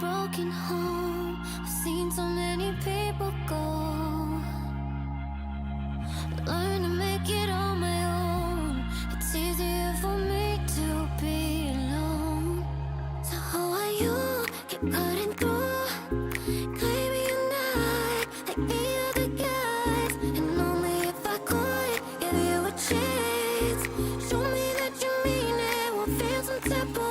broken home. I've seen so many people go. Learn to make it on my own. It's easier for me to be alone. So how are you? Keep cutting through. Claiming you're not like the other guys. And only if I could give you a chance. Show me that you mean it. We'll feel some type of way.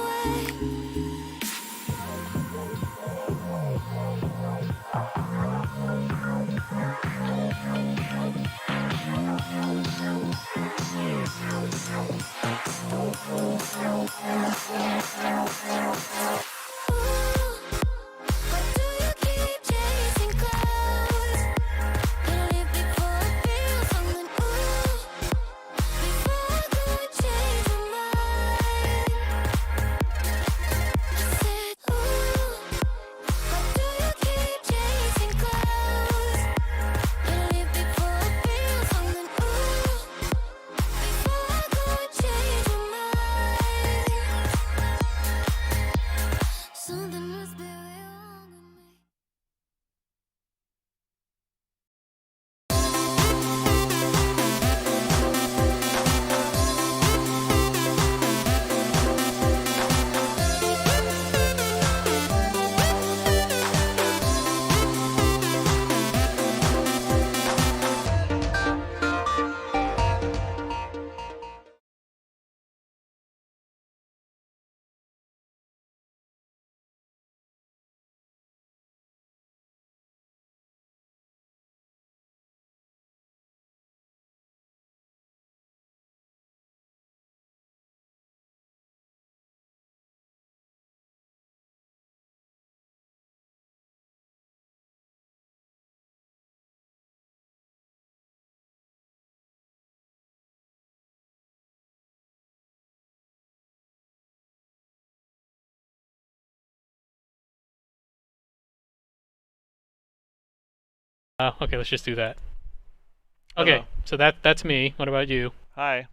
Okay, let's just do that. Okay, Hello. so that's me. What about you? Hi.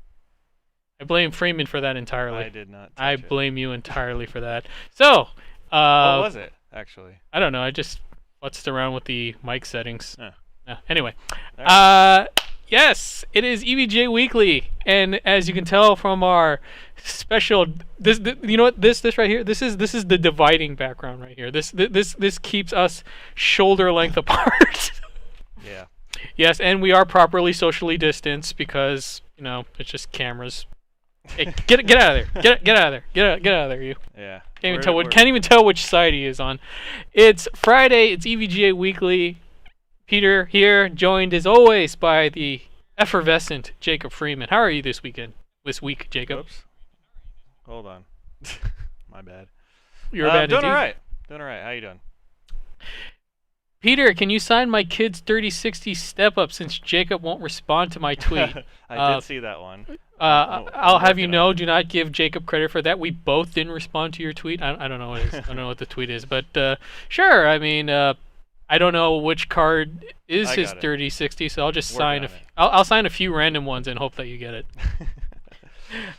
I blame Freeman for that entirely. I did not. I touch it. blame you entirely for that. So, What was it actually? I don't know. I just futzed around with the mic settings. Oh. Anyway, Alright. yes, it is EVGA Weekly, and as you can tell from our special, you know what, this right here, this is the dividing background right here. This keeps us shoulder length apart. Yeah. Yes, and we are properly socially distanced because it's just cameras. Hey, get out of there! Get out of there! Get out of there! You Yeah. can't even tell which side he is on. It's Friday. It's EVGA Weekly. Peter here, joined as always by the effervescent Jacob Freeman. How are you this week, Jacob? Oops. Hold on. My bad. You're bad doing indeed. all right. Doing all right. How you doing? Peter, can you sign my kid's 3060 step up since Jacob won't respond to my tweet? I did see that one. I'll have you working know, on it. do not give Jacob credit for that. We both didn't respond to your tweet. I don't know what it is. I don't know what the tweet is, but sure. I mean, I don't know which card is I his got it. 3060, so I'll just Working sign on a it. I'll sign a few random ones and hope that you get it.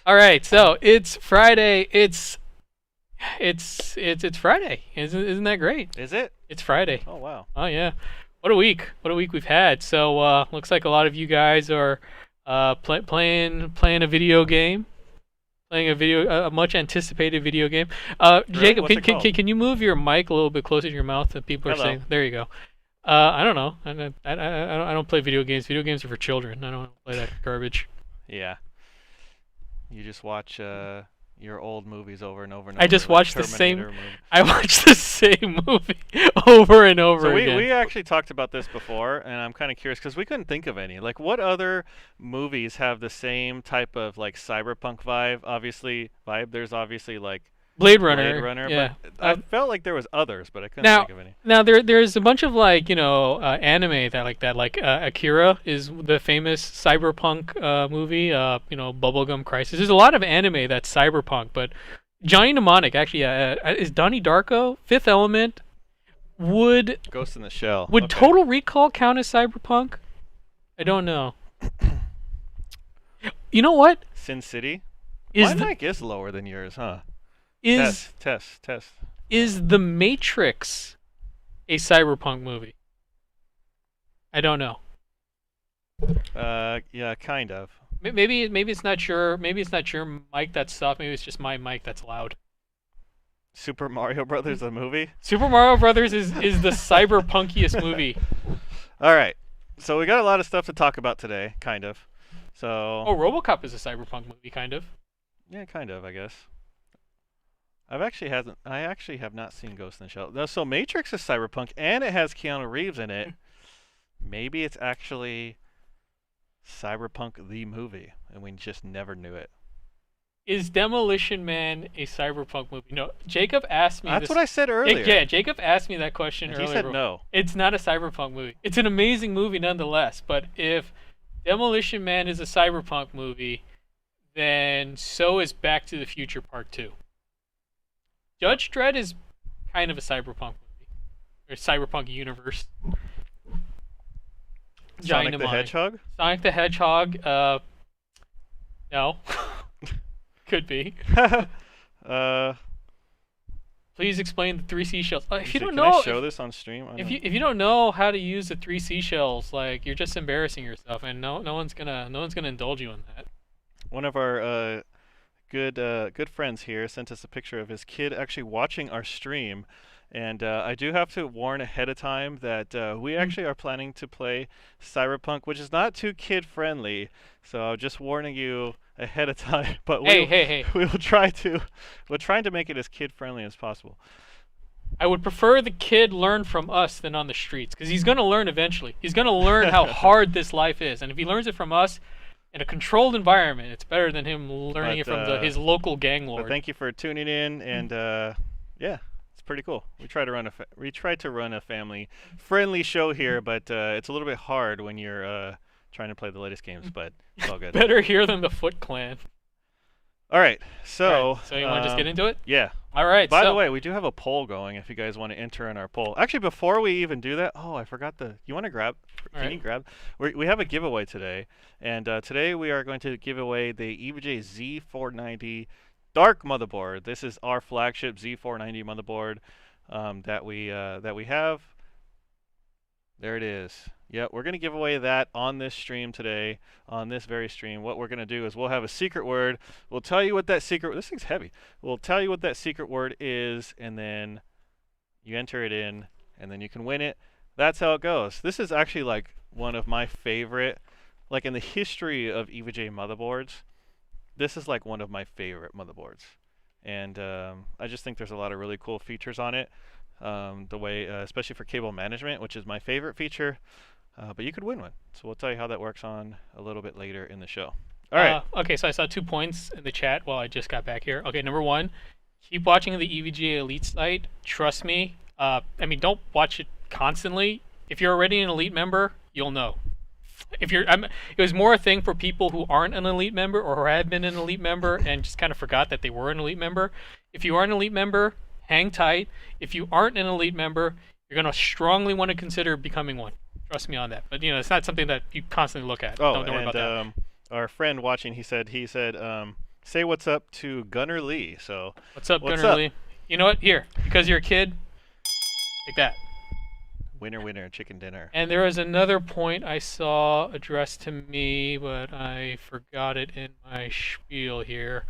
All right, so it's Friday. It's Friday. Isn't that great? Is it? It's Friday. Oh wow. Oh yeah. What a week. What a week we've had. So looks like a lot of you guys are playing a video game. Playing a much anticipated video game. Jacob, What's it called? can you move your mic a little bit closer to your mouth? That people are Hello. saying. There you go. I don't know. I don't play video games. Video games are for children. I don't play that garbage. Yeah. You just watch your old movies over and over and over. I just like watched the same. Terminator movie. I watched the same movie over and over So again. we actually talked about this before, and I'm kind of curious because we couldn't think of any. Like, what other movies have the same type of like cyberpunk vibe? There's obviously like Blade Runner. Blade Runner, Yeah. but I felt like there was others, but I couldn't Now, think of any. now there's a bunch of like anime that like Akira is the famous cyberpunk movie. Bubblegum Crisis. There's a lot of anime that's cyberpunk, but Johnny Mnemonic actually is Donnie Darko. Fifth Element would Ghost in the Shell. would Okay. Total Recall count as cyberpunk? I don't know. You know what Sin City? is My mic is lower than yours, huh? is Test. Is The Matrix a cyberpunk movie? I don't know. Yeah, kind of. Maybe it's not your mic that's soft. Maybe it's just my mic that's loud. Super Mario Brothers, the movie. Super Mario Brothers is the cyberpunkiest movie. All right, so we got a lot of stuff to talk about today, kind of. So. Oh, RoboCop is a cyberpunk movie, kind of. Yeah, kind of, I guess. I actually have not seen Ghost in the Shell. No, so Matrix is cyberpunk, and it has Keanu Reeves in it. Maybe it's actually Cyberpunk the movie, and we just never knew it. Is Demolition Man a cyberpunk movie? No, Jacob asked me. That's what I said earlier. Yeah, Jacob asked me that question and earlier. He said no. It's not a cyberpunk movie. It's an amazing movie nonetheless. But if Demolition Man is a cyberpunk movie, then so is Back to the Future Part 2. Judge Dredd is kind of a cyberpunk movie, or cyberpunk universe. Sonic the Hedgehog? Sonic the Hedgehog, no. Could be. Please explain the 3 seashells. If you don't know, can I show this on stream? If you don't know how to use the 3 seashells, like you're just embarrassing yourself, and no one's gonna indulge you in that. One of our good friends here sent us a picture of his kid actually watching our stream. And I do have to warn ahead of time that we actually are planning to play Cyberpunk, which is not too kid-friendly. So just warning you ahead of time. But hey. we're trying to make it as kid-friendly as possible. I would prefer the kid learn from us than on the streets, because he's going to learn eventually. He's going to learn how hard this life is. And if he learns it from us in a controlled environment, it's better than him learning it from his local gang lord. But thank you for tuning in, and yeah. Pretty cool. We try to run a family-friendly show here, but it's a little bit hard when you're trying to play the latest games. But it's all good. Better here than the Foot Clan. All right, so you want to just get into it? Yeah. All right. By the way, we do have a poll going. If you guys want to enter in our poll, actually, before we even do that, I forgot you want to grab? Can you grab? We have a giveaway today, and today we are going to give away the EVGA Z490. Dark motherboard. This is our flagship Z490 motherboard that we have. There it is. Yeah, we're gonna give away that on this stream today, on this very stream. What we're gonna do is we'll have a secret word. We'll tell you what that secret. This thing's heavy. We'll tell you what that secret word is, and then you enter it in, and then you can win it. That's how it goes. This is actually like one of my favorite, like in the history of EVGA motherboards. This is like one of my favorite motherboards, and I just think there's a lot of really cool features on it. The way, especially for cable management, which is my favorite feature. But you could win one, so we'll tell you how that works on a little bit later in the show. All right. Okay, so I saw 2 points in the chat while I just got back here. Okay, number 1, keep watching the EVGA Elite site. Trust me. Don't watch it constantly. If you're already an Elite member, you'll know. It was more a thing for people who aren't an Elite member or who have been an Elite member and just kind of forgot that they were an Elite member. If you are an Elite member, hang tight. If you aren't an Elite member, you're going to strongly want to consider becoming one. Trust me on that. But it's not something that you constantly look at. Don't worry about that. Our friend watching, he said, say what's up to Gunnar Lee. So what's up, Gunnar Lee? You know what? Here, because you're a kid, take that. Winner, winner, chicken dinner. And there was another point I saw addressed to me, but I forgot it in my spiel here.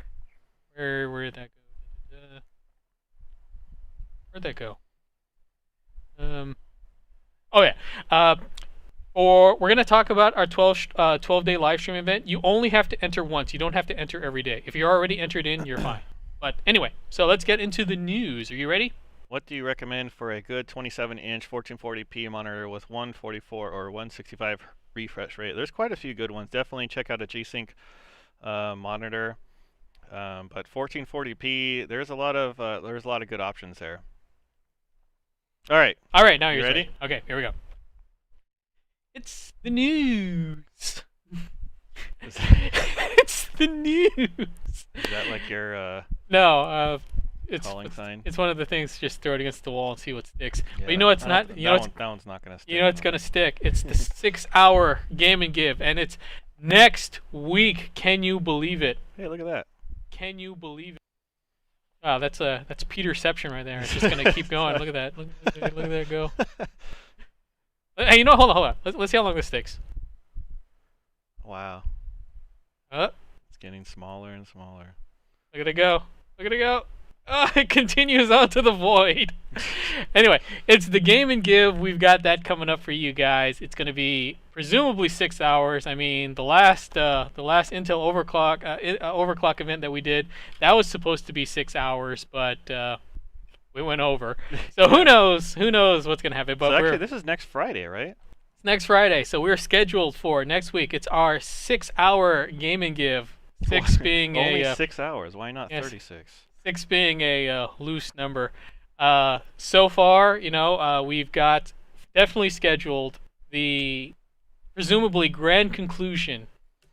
Where did that go? Where'd that go? Oh yeah. We're going to talk about our 12-day live stream event. You only have to enter once. You don't have to enter every day. If you're already entered in, you're fine. But anyway, so let's get into the news. Are you ready? What do you recommend for a good 27-inch 1440p monitor with 144 or 165 refresh rate? There's quite a few good ones. Definitely check out a G-Sync monitor. But 1440p, there's a lot of good options there. All right. Now you're ready? Okay, here we go. It's the news. It's the news. Is that like your No, calling sign? It's one of the things. Just throw it against the wall and see what sticks. Yeah, but you know it's not. That one's not gonna stick. You know it's gonna stick. It's the 6-hour Game and Give, and it's next week. Can you believe it? Hey, look at that. Can you believe it? Wow, that's Peterception right there. It's just gonna keep going. Look at that. Look at that go. Hey, hold on. Let's see how long this takes. Wow. Uh, It's getting smaller and smaller. Look at it go. Look at it go. Oh, it continues on to the void. Anyway, it's the Game and Give. We've got that coming up for you guys. It's going to be presumably 6 hours. I mean, the last Intel overclock event that we did, that was supposed to be 6 hours, but we went over. So who knows? Who knows what's going to happen? But So actually, this is next Friday, right? it's next Friday. So we're scheduled for next week. It's our 6-hour Game and Give. Six being Only a 6 hours. Why not yes. 36? 6 being a loose number. So far, we've got definitely scheduled the presumably grand conclusion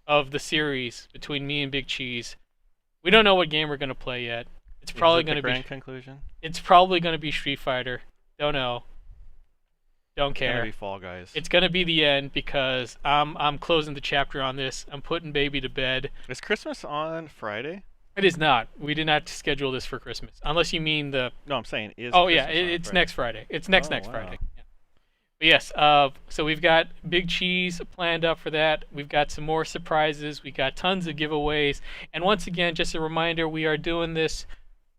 of the series between me and Big Cheese. We don't know what game we're gonna play yet. It's probably Is it the gonna be. grand conclusion. It's probably gonna be Street Fighter. Don't know. Don't It's gonna care. be Fall Guys. It's gonna be the end because I'm closing the chapter on this. I'm putting baby to bed. Is Christmas on Friday? It is not. We did not schedule this for Christmas, unless you mean the. No, I'm saying is. Oh yeah, Christmas on it's Friday? next Friday. It's next Oh, wow. Friday. Yeah. But yes, so we've got Big Cheese planned up for that. We've got some more surprises. We got tons of giveaways, and once again, just a reminder, we are doing this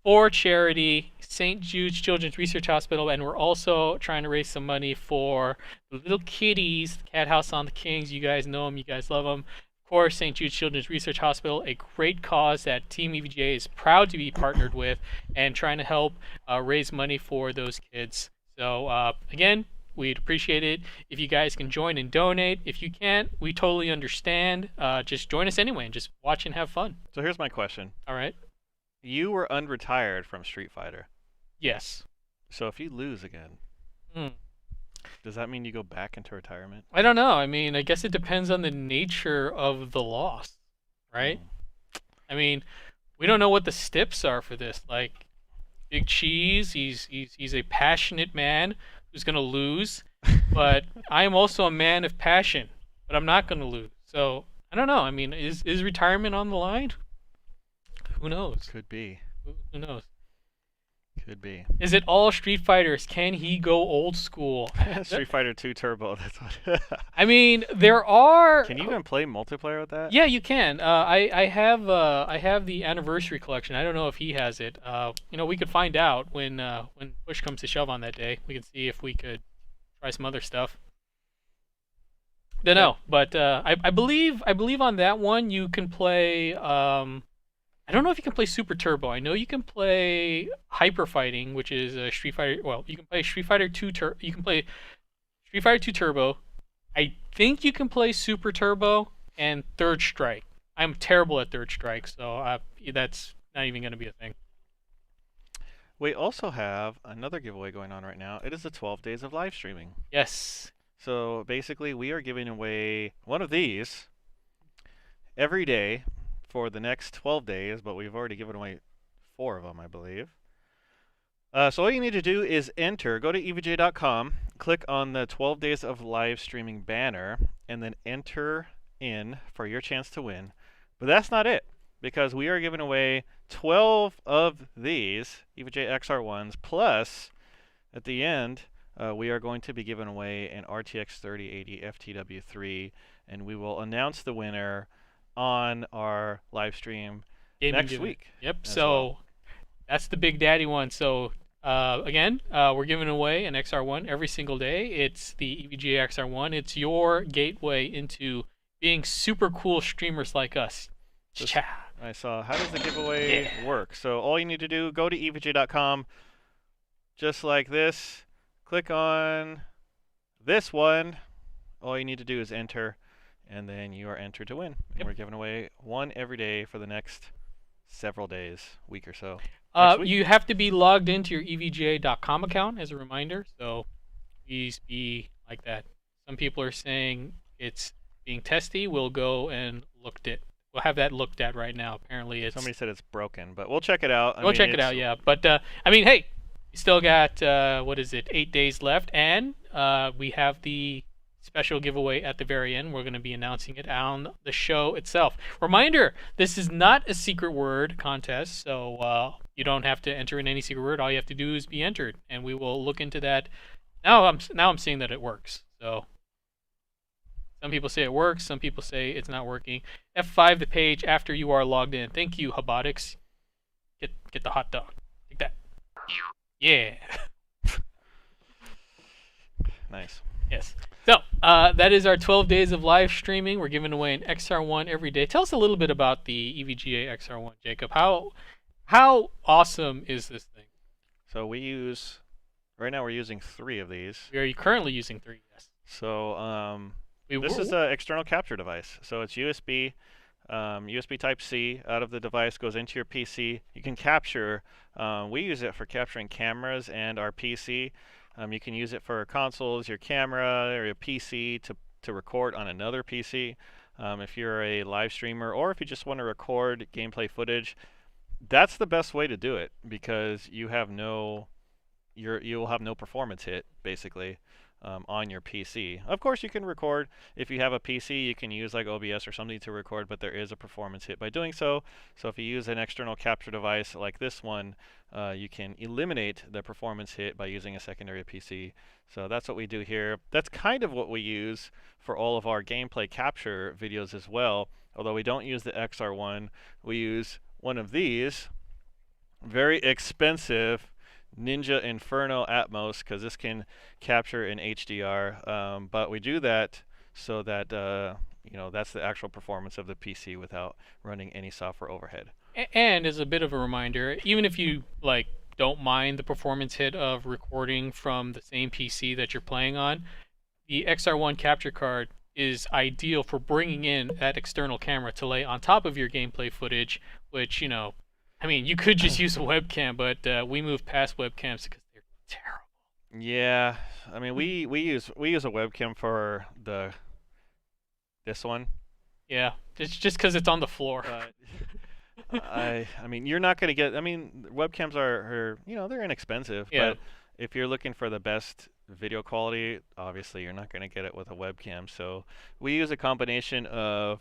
for charity, St. Jude's Children's Research Hospital, and we're also trying to raise some money for the little kitties, Cat House on the Kings. You guys know them. You guys love them. Of course, St. Jude's Children's Research Hospital, a great cause that Team EVGA is proud to be partnered with and trying to help raise money for those kids. So, again, we'd appreciate it if you guys can join and donate. If you can't, we totally understand. Just join us anyway and just watch and have fun. So here's my question. All right? You were unretired from Street Fighter. Yes. So if you lose again, Hmm. does that mean you go back into retirement? I don't know. I mean, I guess it depends on the nature of the loss, right? I mean, we don't know what the steps are for this. Like, Big Cheese, he's a passionate man who's gonna lose, but I am also a man of passion, but I'm not gonna lose. So I don't know. I mean, is retirement on the line? Who knows? Could be. Who knows? Could be. Is it all Street Fighters? Can he go old school? Street Fighter 2 Turbo. That's what. I mean, there are. Can you even play multiplayer with that? Yeah, you can. I have the anniversary collection. I don't know if he has it. We could find out when push comes to shove on that day. We can see if we could try some other stuff. Don't know, but I believe on that one you can play. I don't know if you can play Super Turbo. I know you can play Hyper Fighting, which is a Street Fighter. Well, you can play Street Fighter 2. You can play Street Fighter 2 Turbo. I think you can play Super Turbo and Third Strike. I'm terrible at Third Strike, so that's not even going to be a thing. We also have another giveaway going on right now. It is the 12 days of live streaming. Yes. So basically, we are giving away one of these every day for the next 12 days, but we've already given away 4 of them, I believe. So all you need to do is go to evj.com, click on the 12 days of live streaming banner, and then enter in for your chance to win. But that's not it, because we are giving away 12 of these EVGA XR1s, plus at the end, we are going to be giving away an RTX 3080 FTW3, and we will announce the winner on our live stream next week. Yep. So that's the Big Daddy one. So again, we're giving away an XR1 every single day. It's the EVGA XR1. It's your gateway into being super cool streamers like us. I saw. How does the giveaway work? So all you need to do, go to evj.com, just like this. Click on this one. All you need to do is enter, and then you are entered to win. And we're giving away one every day for the next several days, week or so. You have to be logged into your evga.com account as a reminder, so please be like that. Some people are saying it's being testy. We'll go and we'll have that looked at right now. Apparently it's... Somebody said it's broken, but we'll check it out. We'll check it out, yeah. But, I mean, hey, you still got, 8 days left, and we have the special giveaway at the very end. We're going to be announcing it on the show itself. Reminder, this is not a secret word contest, so You don't have to enter in any secret word. All you have to do is be entered, and we will look into that. Now I'm seeing that it works. So some people say it works. Some people say it's not working. F5 the page after you are logged in. Thank you, Hobotics. Get the hot dog. Take that. Yeah. Nice. Yes. So that is our 12 days of live streaming. We're giving away an XR1 every day. Tell us a little bit about the EVGA XR1, Jacob. How awesome is this thing? So right now we're using 3 of these. We are currently using 3, yes. So this is an external capture device. So it's USB, USB Type-C out of the device, goes into your PC. You can capture, we use it for capturing cameras and our PC. You can use it for consoles, your camera, or your PC to record on another PC. If you're a live streamer or if you just want to record gameplay footage, that's the best way to do it because you'll have no performance hit basically on your PC. Of course, you can record if you have a PC. You can use like OBS or something to record, but there is a performance hit by doing so. So if you use an external capture device like this one, you can eliminate the performance hit by using a secondary PC. So that's what we do here. That's kind of what we use for all of our gameplay capture videos as well. Although we don't use the XR1, we use one of these very expensive Ninja Inferno Atmos because this can capture in HDR, but we do that so that that's the actual performance of the PC without running any software overhead. And as a bit of a reminder, even if you don't mind the performance hit of recording from the same PC that you're playing on, the XR1 capture card is ideal for bringing in that external camera to lay on top of your gameplay footage, which I mean, you could just use a webcam, but we move past webcams because they're terrible. Yeah, I mean, we use a webcam for this one. Yeah, it's just because it's on the floor. I mean, you're not going to get. I mean, webcams are they're inexpensive, Yeah. but if you're looking for the best video quality, obviously you're not going to get it with a webcam. So we use a combination of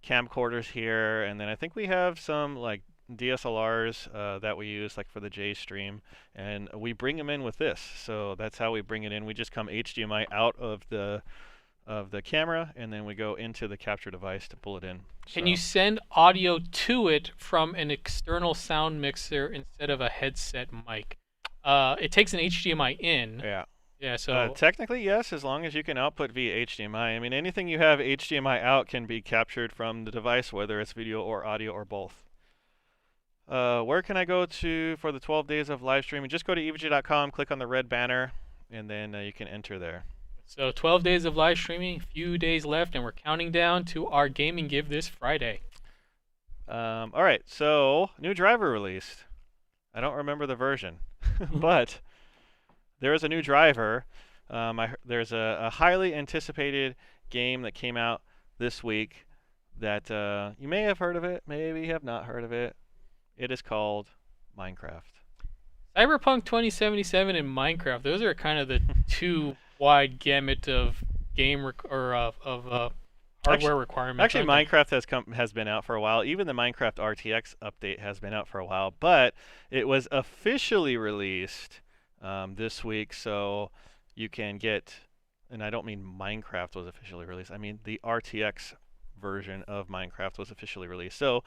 camcorders here, and then I think we have some like DSLRs that we use like for the J stream, and we bring them in with this. So that's how we bring it in. We just come HDMI out of the camera, and then we go into the capture device to pull it in. Can you send audio to it from an external sound mixer instead of a headset mic? It takes an HDMI in. Yeah. Yeah, so technically, yes, as long as you can output via HDMI. I mean, anything you have HDMI out can be captured from the device, whether it's video or audio or both. Where can I go to for the 12 days of live streaming? Just go to evg.com, click on the red banner, and then you can enter there. So 12 days of live streaming, few days left, and we're counting down to our gaming give this Friday. All right, so new driver released. I don't remember the version, but there is a new driver. There's a highly anticipated game that came out this week that you may have heard of it, maybe have not heard of it. It is called Minecraft. Cyberpunk 2077 and Minecraft, those are kind of the two wide gamut of hardware requirements. Actually, Minecraft has been out for a while. Even the Minecraft RTX update has been out for a while, but it was officially released this week, so you can get, and I don't mean Minecraft was officially released, I mean the RTX version of Minecraft was officially released. So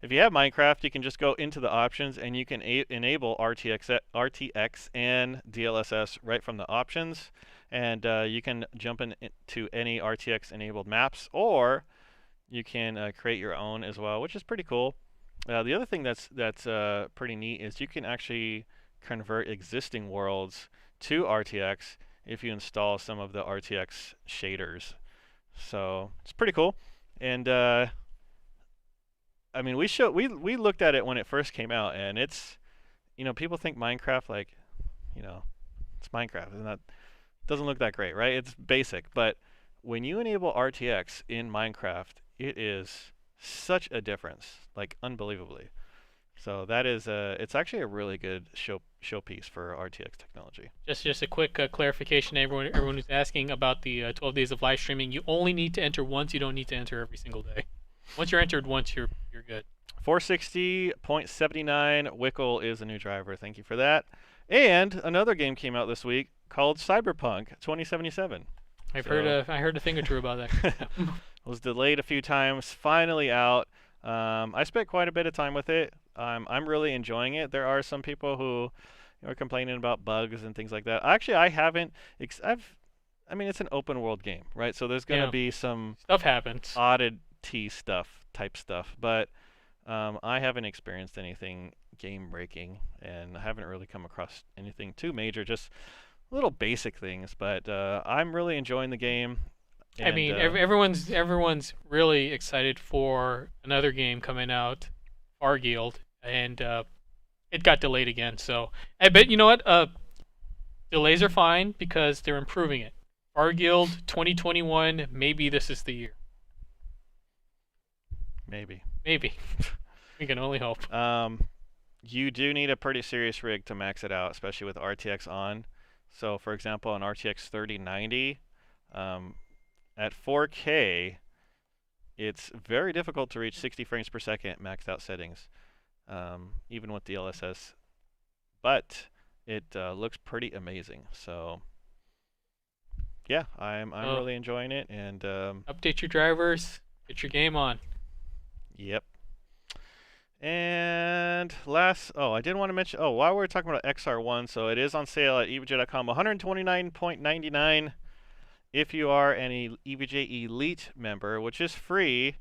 if you have Minecraft, you can just go into the options and you can enable RTX and DLSS right from the options, and you can jump into any RTX enabled maps, or you can create your own as well, which is pretty cool. The other thing that's pretty neat is you can actually convert existing worlds to RTX if you install some of the RTX shaders. So it's pretty cool. And I mean, we looked at it when it first came out, and it's, people think Minecraft it's Minecraft, and that doesn't look that great, right? It's basic, but when you enable RTX in Minecraft, it is such a difference, like unbelievably. So that is it's actually a really good showpiece for RTX technology. Just a quick clarification, everyone who's asking about the 12 days of live streaming. You only need to enter once. You don't need to enter every single day. Once you're entered once, you're good. 460.79 Wickle is a new driver. Thank you for that. And another game came out this week called Cyberpunk 2077. I heard a thing or two about that. It was delayed a few times, finally out. I spent quite a bit of time with it. I'm really enjoying it. There are some people who are complaining about bugs and things like that. Actually, I haven't. I mean, it's an open world game, right? So there's going to be some stuff happens. oddity type stuff, but I haven't experienced anything game breaking, and I haven't really come across anything too major. Just little basic things, but I'm really enjoying the game. I mean, everyone's really excited for another game coming out, Farguild, and it got delayed again. So I bet you know what? Delays are fine because they're improving it. Farguild 2021. Maybe this is the year. Maybe. We can only hope. You do need a pretty serious rig to max it out, especially with RTX on. So, for example, an RTX 3090, at 4K, it's very difficult to reach 60 frames per second maxed out settings, even with DLSS. But it looks pretty amazing. So, yeah, I'm really enjoying it. And update your drivers, get your game on. Yep. And I did want to mention, while we're talking about XR1, so it is on sale at EVGA.com, $129.99 if you are an EVGA Elite member, which is free.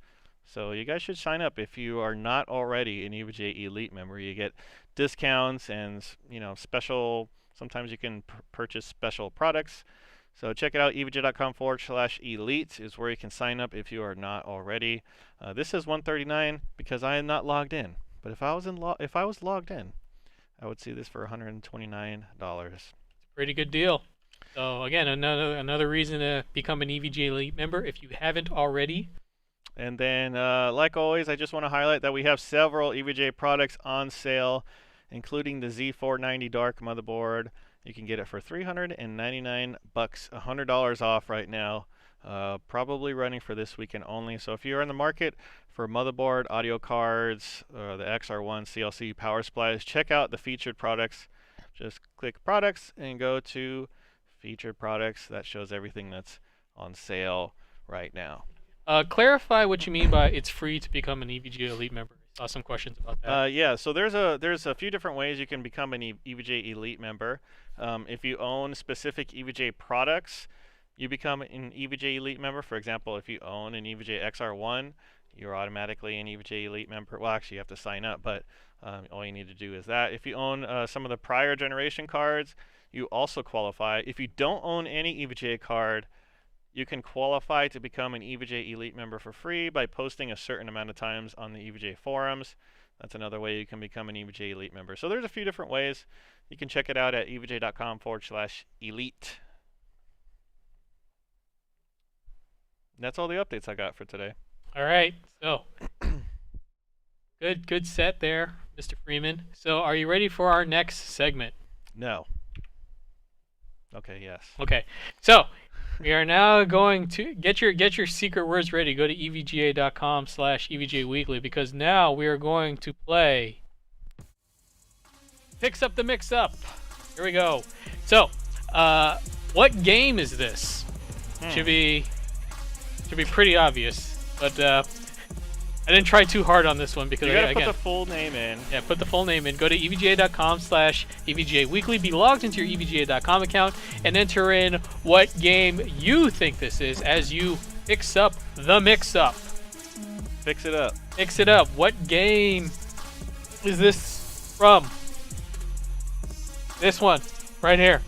So you guys should sign up if you are not already an EVGA Elite member. You get discounts and, special, sometimes you can purchase special products. So check it out, evga.com/elite is where you can sign up if you are not already. This is $139 because I am not logged in. But if I was logged in, I would see this for $129. Pretty good deal. So again, another reason to become an EVGA Elite member if you haven't already. And then, like always, I just want to highlight that we have several EVGA products on sale, including the Z490 Dark motherboard. You can get it for $399, $100 off right now. Probably running for this weekend only. So if you're in the market for motherboard, audio cards, the XR1, CLC, power supplies, check out the featured products. Just click products and go to featured products. That shows everything that's on sale right now. Clarify what you mean by it's free to become an EVGA Elite member. I saw some questions about that. Yeah, so there's a few different ways you can become an EVGA Elite member. If you own specific EVGA products, you become an EVGA Elite member. For example, if you own an EVGA XR1, you're automatically an EVGA Elite member. Well, actually, you have to sign up, but all you need to do is that. If you own some of the prior generation cards, you also qualify. If you don't own any EVGA card, you can qualify to become an EVGA Elite member for free by posting a certain amount of times on the EVGA forums. That's another way you can become an EVGA Elite member. So there's a few different ways. You can check it out at evga.com/elite. That's all the updates I got for today. All right, so good set there, Mr. Freeman. So are you ready for our next segment? No. Okay, yes. Okay, so we are now going to get your secret words ready. Go to evga.com/EVGA Weekly because now we are going to play Fix Up the Mix Up. Here we go. So, what game is this? Should be pretty obvious, but I didn't try too hard on this one because you gotta put the full name in. Yeah, put the full name in. Go to evga.com/EVGA Weekly. Be logged into your evga.com account and enter in what game you think this is as you fix up the mix-up. Fix it up. Fix it up. What game is this from? This one, right here.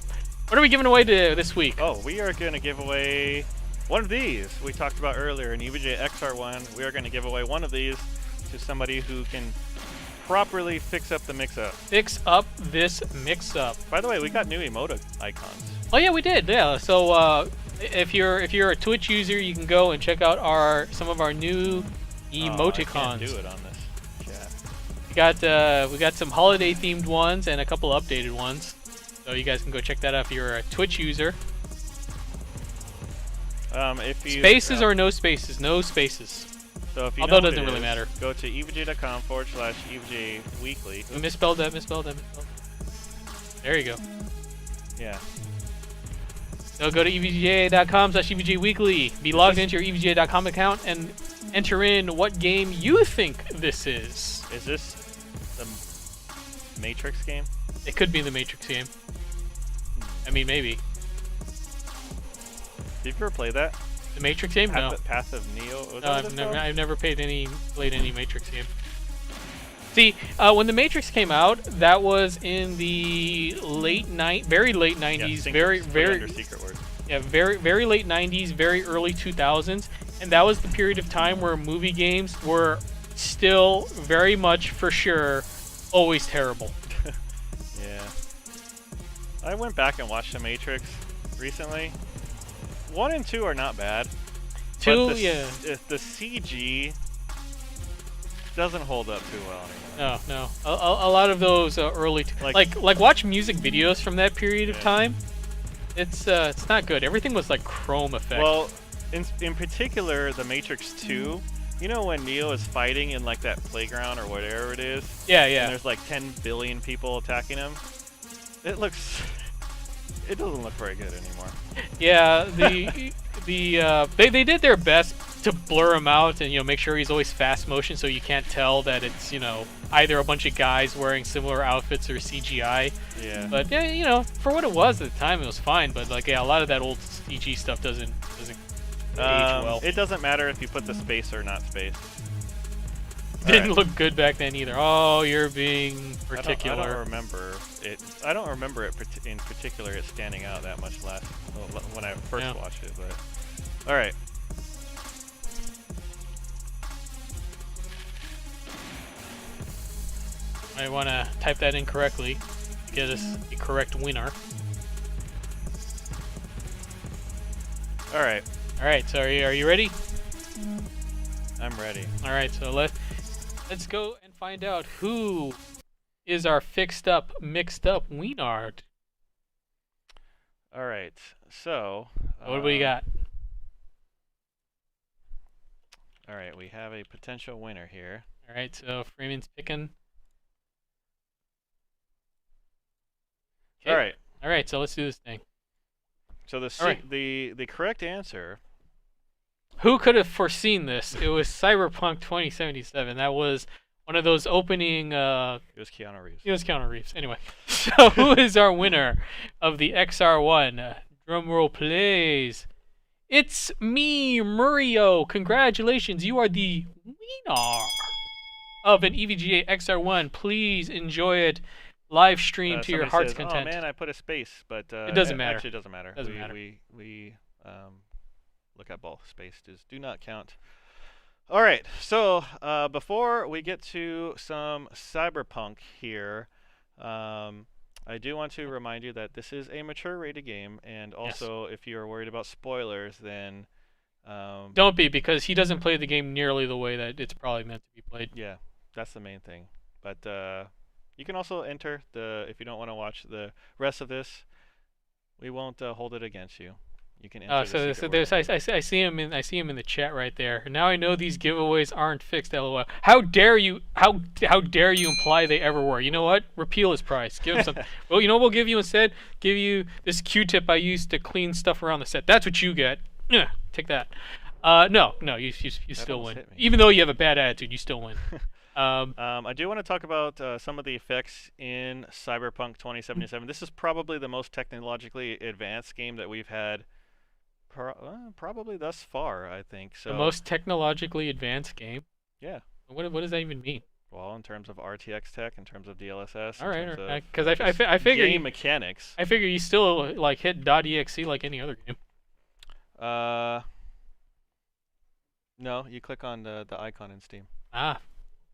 What are we giving away this week? Oh, we are going to give away one of these we talked about earlier, an EVGA XR1. We are going to give away one of these to somebody who can properly fix up the mix-up. Fix up this mix-up. By the way, we got new emote icons. Oh yeah, we did. Yeah. So if you're a Twitch user, you can go and check out some of our new emoticons. I can't do it on this chat. We got some holiday themed ones and a couple updated ones. So you guys can go check that out if you're a Twitch user. Spaces or no spaces? No spaces. So if you Although know it what doesn't it really is, matter. go to evga.com/EVGA weekly. We misspelled that. There you go. Yeah. So go to evga.com/EVGA weekly. Be logged into your evga.com account and enter in what game you think this is. Is this the Matrix game? It could be the Matrix game. I mean, maybe. Did you ever play that? The Matrix game? No. Path of Neo? Was No, that what it's called? I've never played any Matrix game. See, when the Matrix came out, that was in the very late 90s, very under secret word. Yeah, very late 90s, very early 2000s, and that was the period of time where movie games were still very much for sure always terrible. Yeah. I went back and watched The Matrix recently. 1 and 2 are not bad. 2, but the, yeah. The CG doesn't hold up too well anymore. No. A lot of those early, like watch music videos from that period of time. It's not good. Everything was like chrome effect. Well, in particular, The Matrix 2. You know when Neo is fighting in like that playground or whatever it is? Yeah. And there's like 10 billion people attacking him. It doesn't look very good anymore. Yeah, they did their best to blur him out and make sure he's always fast motion so you can't tell that it's either a bunch of guys wearing similar outfits or CGI. Yeah. But yeah, for what it was at the time, it was fine. But like a lot of that old CG stuff doesn't age well. It doesn't matter if you put the space or not space. Didn't look good back then either. Oh, you're being particular. I don't remember it. I don't remember it in particular. It standing out that much when I first watched it. But all right. I want to type that in correctly to get us the correct winner. All right. All right. So are you ready? I'm ready. All right. So let's go and find out who is our mixed up Wienard. All right. So What do we got? All right. We have a potential winner here. All right. So Freeman's picking. Okay. All right. So let's do this thing. So the correct answer. Who could have foreseen this? It was Cyberpunk 2077. That was one of those opening. It was Keanu Reeves. It was Keanu Reeves. Anyway, so who is our winner of the XR1? Drum roll, please. It's me, Murio. Congratulations, you are the winner of an EVGA XR1. Please enjoy it. Live stream to your heart's content. Oh man, I put a space, but it doesn't matter. Actually, it doesn't matter. Doesn't matter. We look at both. Space do not count. All right. So before we get to some cyberpunk here, I do want to remind you that this is a mature rated game, and also if you are worried about spoilers, then don't be, because he doesn't play the game nearly the way that it's probably meant to be played. Yeah, that's the main thing. But you can also enter if you don't want to watch the rest of this. We won't hold it against you. You can enter. So there's I see him in the chat right there. Now I know these giveaways aren't fixed. LOL. How dare you? How dare you imply they ever were? You know what? Repeal his price. Give him something. Well, you know what we'll give you instead? Give you this Q-tip I used to clean stuff around the set. That's what you get. Take that. No, you still win. Even though you have a bad attitude, you still win. I do want to talk about some of the effects in Cyberpunk 2077. This is probably the most technologically advanced game that we've had probably thus far, I think. So the most technologically advanced game? Yeah. What does that even mean? Well, in terms of RTX tech, in terms of DLSS, all right, because I figure game mechanics. I figure you still like hit .exe like any other game. No, you click on the icon in Steam. Ah,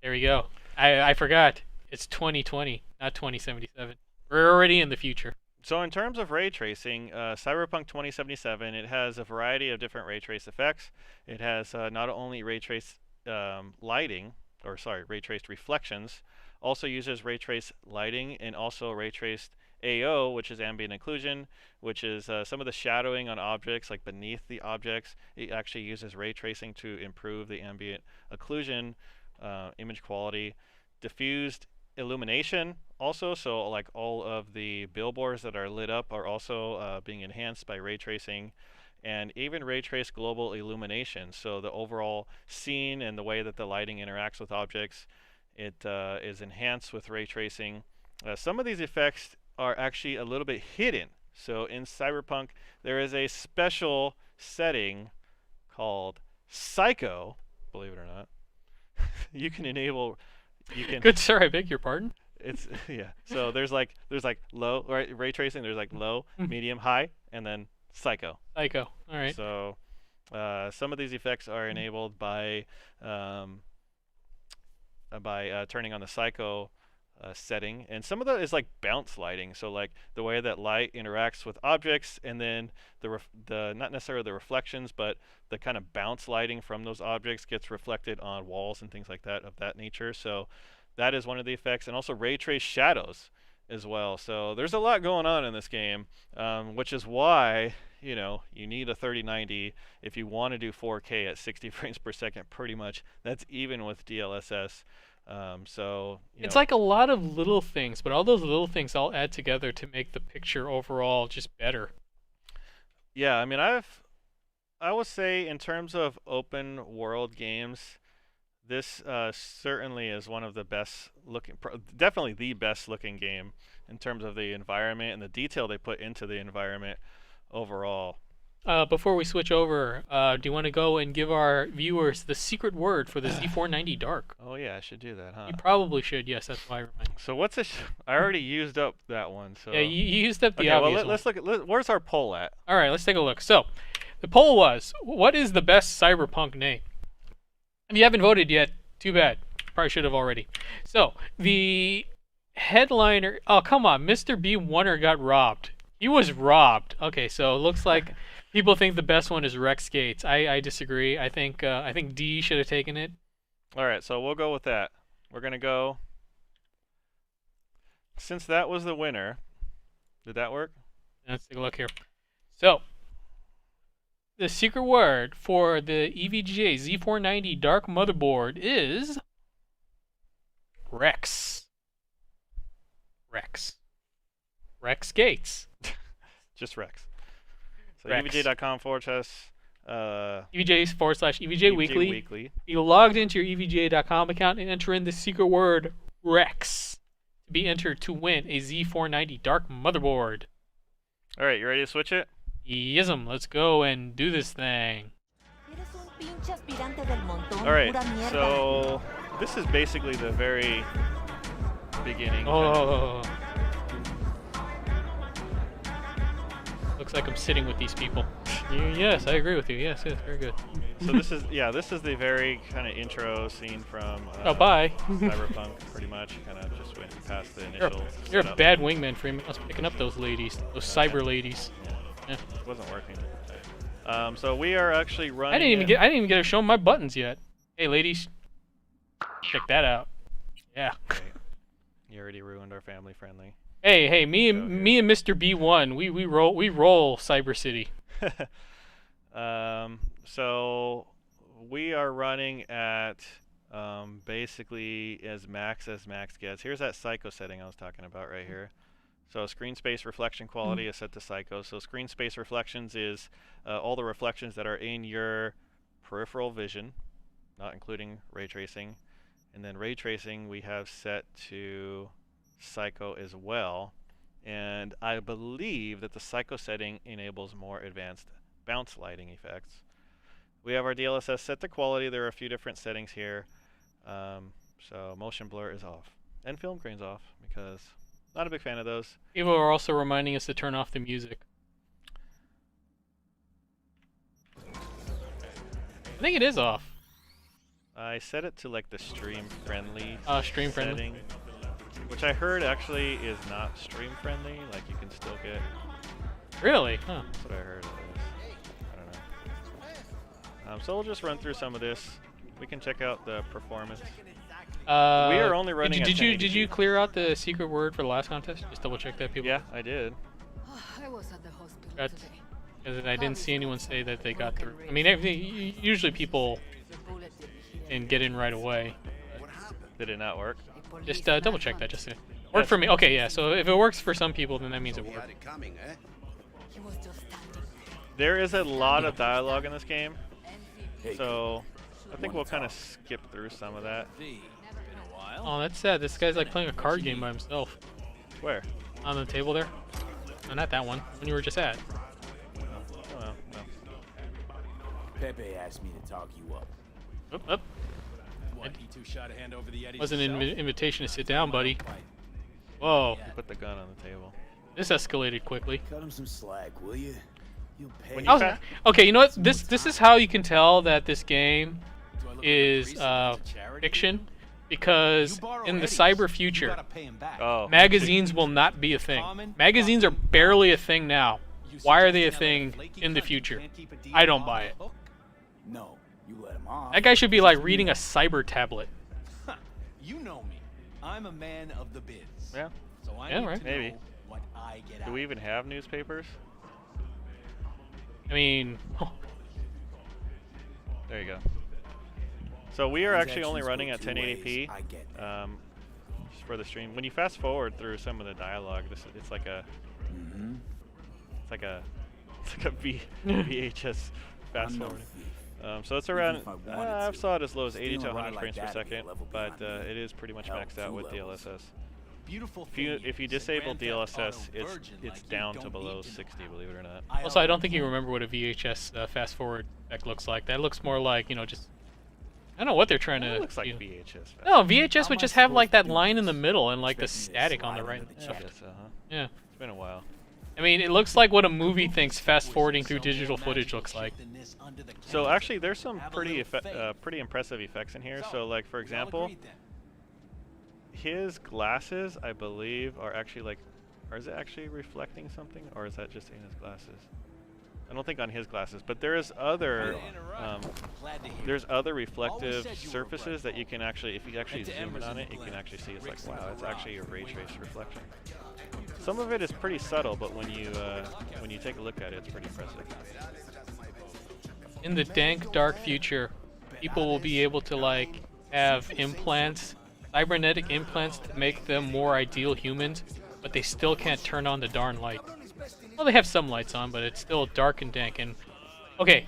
there we go. I forgot. It's 2020, not 2077. We're already in the future. So in terms of ray tracing, Cyberpunk 2077, it has a variety of different ray trace effects. It has not only ray trace ray traced reflections, also uses ray trace lighting and also ray traced AO, which is ambient occlusion, which is some of the shadowing on objects, like beneath the objects. It actually uses ray tracing to improve the ambient occlusion, image quality. Diffused illumination also, so like all of the billboards that are lit up are also being enhanced by ray tracing. And even ray trace global illumination, so the overall scene and the way that the lighting interacts with objects, it is enhanced with ray tracing. Some of these effects are actually a little bit hidden. So in Cyberpunk, there is a special setting called Psycho, believe it or not. You can enable, you can. Good sir, I beg your pardon. It's yeah. So there's like low, right, ray tracing. There's like low, medium, high, and then Psycho. Psycho. All right. So some of these effects are enabled by turning on the Psycho setting, and some of that is like bounce lighting. So like the way that light interacts with objects, and then the not necessarily the reflections, but the kind of bounce lighting from those objects gets reflected on walls and things like that of that nature. So that is one of the effects, and also ray trace shadows as well. So there's a lot going on in this game, which is why you need a 3090 if you want to do 4K at 60 frames per second. Pretty much, that's even with DLSS. So it's like a lot of little things, but all those little things all add together to make the picture overall just better. Yeah, I mean, I would say in terms of open world games, this certainly is one of the best looking, definitely the best looking game in terms of the environment and the detail they put into the environment overall. Before we switch over, do you want to go and give our viewers the secret word for the Z490 Dark? Oh yeah, I should do that, huh? You probably should. Yes, that's why I remind you. So what's this? I already used up that one. So yeah, you used up the okay, obvious well, let's look at where's our poll at? All right, let's take a look. So, the poll was, what is the best Cyberpunk name? If you haven't voted yet, too bad. Probably should have already. So, the headliner... Oh, come on. Mr. B. Wonder got robbed. He was robbed. Okay, so it looks like people think the best one is Rex Gates. I disagree. I think D should have taken it. All right, so we'll go with that. We're going to go... Since that was the winner, did that work? Let's take a look here. So, the secret word for the EVGA Z490 Dark Motherboard is Rex. Rex. Rex Gates. Just Rex. So Rex. EVGA.com /EVGA EVGA Weekly. You logged into your EVGA.com account and enter in the secret word Rex to be entered to win a Z490 Dark Motherboard. All right, you ready to switch it? Yes'm, let's go and do this thing. Alright, so this is basically the very beginning. Oh. Looks like I'm sitting with these people. Yes, I agree with you. Yes, very good. So this is the very kind of intro scene from oh, bye. Cyberpunk, pretty much. Kind of just went past the initial. You're a bad wingman, Freeman. I was picking up those ladies, those cyber ladies. Yeah. It wasn't working. So we are actually running. I didn't even get to show my buttons yet. Hey, ladies, check that out. Yeah. Okay. You already ruined our family friendly. Hey, me and Mr. B1, we roll Cyber City. So we are running at basically as max gets. Here's that Psycho setting I was talking about right here. So screen space reflection quality is set to Psycho. So screen space reflections is all the reflections that are in your peripheral vision, not including ray tracing. And then ray tracing we have set to Psycho as well. And I believe that the Psycho setting enables more advanced bounce lighting effects. We have our DLSS set to quality. There are a few different settings here. So motion blur is off. And film grain's off because not a big fan of those. People are also reminding us to turn off the music. I think it is off. I set it to like the stream friendly friendly, which I heard actually is not stream friendly. Like you can still get. Really? Huh. That's what I heard. I don't know. So we'll just run through some of this. We can check out the performance. We are only running at Did you 1080p. clear out the secret word for the last contest? Just double check that, people. Yeah, I did. I was at the hospital That's- today. Because I didn't see anyone say that they got through. I mean, usually people The bullet didn't hit can get in right away. Did it not work? a police Just double check that. Just to work Yes. for me. Okay, yeah. So if it works for some people, then that means it He worked. had it coming, eh? He was just standing There is a lot of dialogue in this game, so I think we'll kind of skip through some of that. Oh, that's sad. This guy's like playing a card game by himself. Where? On the table there. No, not that one. When you were just at. Oh, no. Pepe asked me to talk you up. Up. What, he too shot a hand over the Eddie Wasn't an himself? invitation to sit down, buddy. Whoa. He put the gun on the table. This escalated quickly. Cut him some slack, will you? You'll pay. When I you was- okay, you know what? This is how you can tell that this game Do I look like a is priest that gives a charity? fiction, because You borrow in the Eddie's, cyber you future, gotta pay him back. Oh. magazines will not be a thing. Magazines are barely a thing now. You Why are they a suggesting I let thing flaky in the cunt future? can't keep a deal I don't on buy the it. hook? No, you let him off. That guy should be like reading a cyber tablet. Huh, you know me. I'm a man of the biz. Yeah. So I Yeah, need right. to Maybe. know what I get out. Do we even have newspapers? I mean, There you go. So we are actually only Transactions running go at two ways, 1080p I get that. just for the stream. When you fast forward through some of the dialogue, it's like a Mm-hmm. VHS fast I'm no forwarding. thief. So it's Even around. if I wanted I've to. saw it as low as 80 to Stealing a 100 ride frames like per that would be a second, level but beyond me. it is pretty much Hell, maxed out 2 with levels. DLSS. Beautiful If you thing is, disable Grand Theft DLSS, Auto it's virgin like you down to don't below need to 60, know. believe it or not. also, I don't think you already remember what a VHS fast forward effect looks like. That looks more like, you know, just I don't know what they're trying to. It looks like you know- VHS. Fast No, VHS How would am I just have like supposed to that do line in the this? middle and like the Expect me to static on the slide right. under the I chair. guess so, huh? Yeah. It's been a while. I mean, it looks like what a movie thinks fast forwarding through digital footage looks like. So actually, there's some pretty pretty impressive effects in here. So like for example, his glasses, I believe, are actually like, or is it actually reflecting something, or is that just in his glasses? I don't think on his glasses, but there's other there's other reflective surfaces that you can actually, if you actually zoom in on it, you can actually see it's like, wow, it's actually a ray trace reflection. Some of it is pretty subtle, but when you take a look at it, it's pretty impressive. In the dank, dark future, people will be able to like have implants, cybernetic implants to make them more ideal humans, but they still can't turn on the darn light. Well, they have some lights on, but it's still dark and dank. And okay,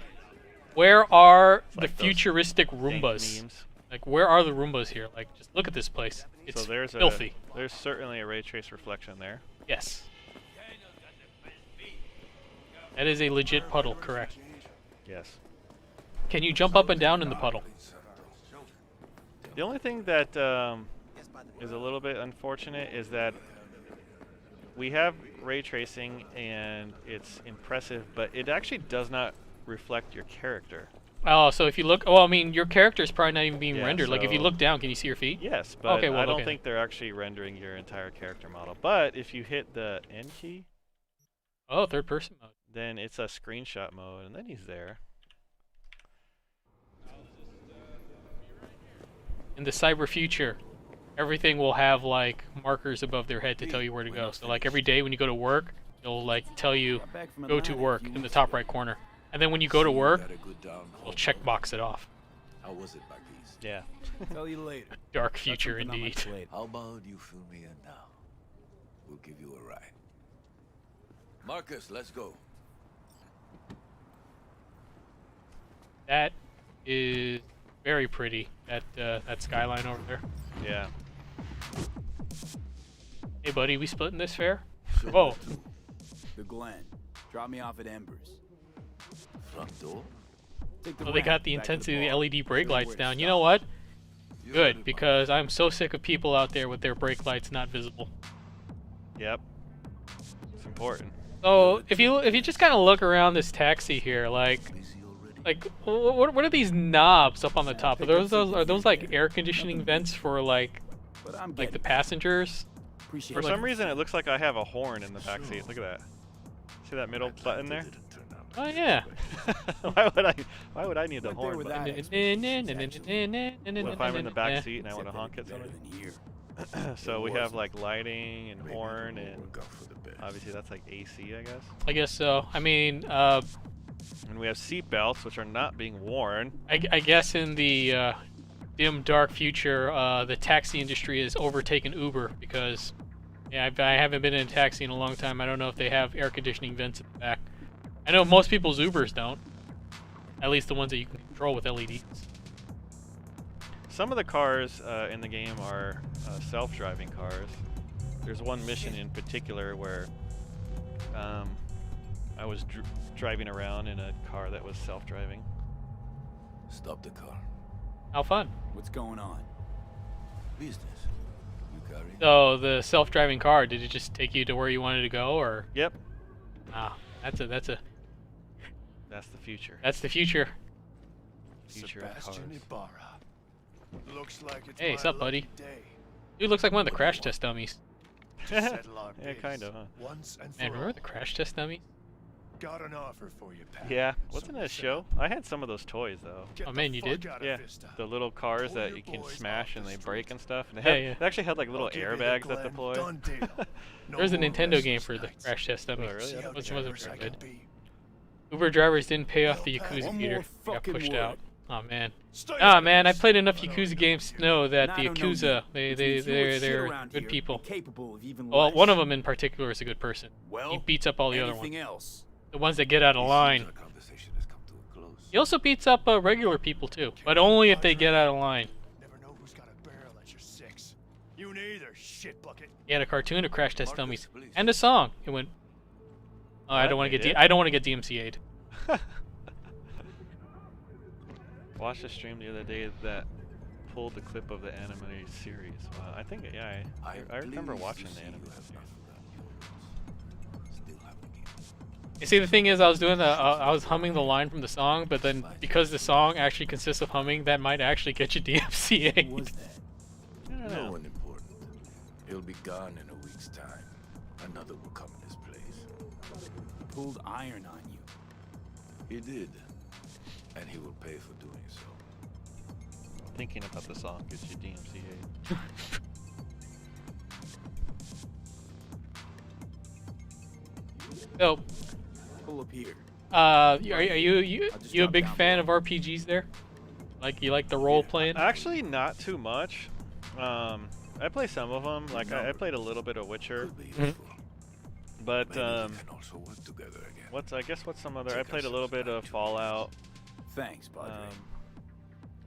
where are the like those futuristic Dank Roombas? memes. Like, where are the Roombas here? Like, just look at this place. It's So there's filthy. there's certainly a ray trace reflection there. Yes. That is a legit puddle, correct? Yes. Can you jump up and down in the puddle? The only thing that is a little bit unfortunate is that we have ray tracing and it's impressive, but it actually does not reflect your character. Oh, so if you look, well, I mean, your character's probably not even being Yeah, rendered. Like, if you so- look down, can you see your feet? Yes, but Okay, well, I don't okay. think they're actually rendering your entire character model. But if you hit the N key, Oh, third person mode. then it's a screenshot mode, and then he's there. In the cyber future, everything will have like markers above their head to tell you where to go. So like every day when you go to work, it'll like tell you Back from go to Atlanta a work few in the weeks top ago. right corner. And then when you go to work, Had a good down it'll home. checkbox it off. How was it back east? Yeah. Tell you later. Dark Got future something on my indeed. plate. How about you fill me in now? We'll give you a ride. Marcus, let's go. That is very pretty. That skyline over there. Yeah. Hey buddy, we splitting this fare? Sure. Whoa. The Glen. Drop me off at Embers. Front door? Take the Well, they ramp got the back to intensity of the bar. LED brake Show you lights where to down. You stop. know what? You heard Good, it, because I'm so sick of people out there with their brake lights not visible. Yep. It's important. So if you just kind of look around this taxi here, like Busy already? what are these knobs up on the top? Are those like air conditioning vents for like But I'm the getting passengers? appreciate For it. some reason, it looks like I have a horn in the back seat. Look at that. See that middle button there? Didn't turn out Oh yeah. Why would I need a Went there horn? without button? expectations, What if I'm in the back seat and I Except want to honk at better something? than here. So we have like lighting and Maybe horn, it will and work out for the best. obviously that's like AC, I guess. I guess so. I mean, And we have seat belts, which are not being worn. I guess in the dim, dark future, the taxi industry has overtaken Uber because, yeah, I haven't been in a taxi in a long time. I don't know if they have air conditioning vents in the back. I know most people's Ubers don't. At least the ones that you can control with LEDs. Some of the cars in the game are self-driving cars. There's one mission in particular where I was driving around in a car that was self-driving. Stop the car. How fun. What's going on? Business. You carry? So the self-driving car, did it just take you to where you wanted to go, or? Yep, Ah, that's the future. That's the future. Future of cars. Sebastian Ibarra. Looks like it's Hey, my what's up, buddy? lucky day. Dude looks like one of the crash test dummies. To settle our Yeah, biz kinda, huh? Once and for Man, remember all. the crash test dummy? Got an offer for you, Pat. Yeah, wasn't it a So show? I had some of those toys though. get Oh, the man, you fuck did? out of Yeah, Vista. the little cars Pull that your you can boys smash off and the they street. break and stuff. And Yeah, they, yeah. they actually had like little I'll give you the airbags that Glen. deploy. Done deal. No There's a more Nintendo game restless for the nights. crash test dummy. Oh, really? See how Which wasn't generous I very can good. be. Uber drivers didn't pay off the Well, Yakuza one meter. more Got fucking pushed word. out. Oh man. Stay Ah out man, I of played this. enough I don't Yakuza know games to you. know that And I the don't know you, Yakuza, which means you know shit they're around good here, people. Capable of even Well, less. one of them in particular is a good person. Well, He beats up all the other anything ones. else? The ones that get out of It seems line. our conversation has come to a close. He also beats up regular people too, but only if they get out of line. Never know who's got a barrel at your six. You neither, shit bucket. He had a cartoon of crash test Marcus, dummies please. and a song. It went. Oh, I What? don't want to They get did? I don't want to get DMCA'd. Watched a stream the other day that pulled the clip of the anime series. I think, yeah, I remember pleased to watching see the anime you have series. not forgotten your roots. Still have the game. You see, the thing is, I was doing I was humming the line from the song, but then because the song actually consists of humming, that might actually get you Who DMCA'd. was that? I don't No know. one important. He'll be gone in a week's time. Another will come in his place. Pulled iron on you. He did. And he will pay for doing so. Thinking about the song gets you DMCA. So, Pull up here. are you I'll just you a drop big down fan of below. RPGs there? Like you like the role playing? Actually, not too much. I play some of them. Like I played a little bit of Witcher, Could be Mhm. useful. but Maybe we can also work together again. what's some other? I Check played a us little out bit of too. Fallout. Thanks, Padre.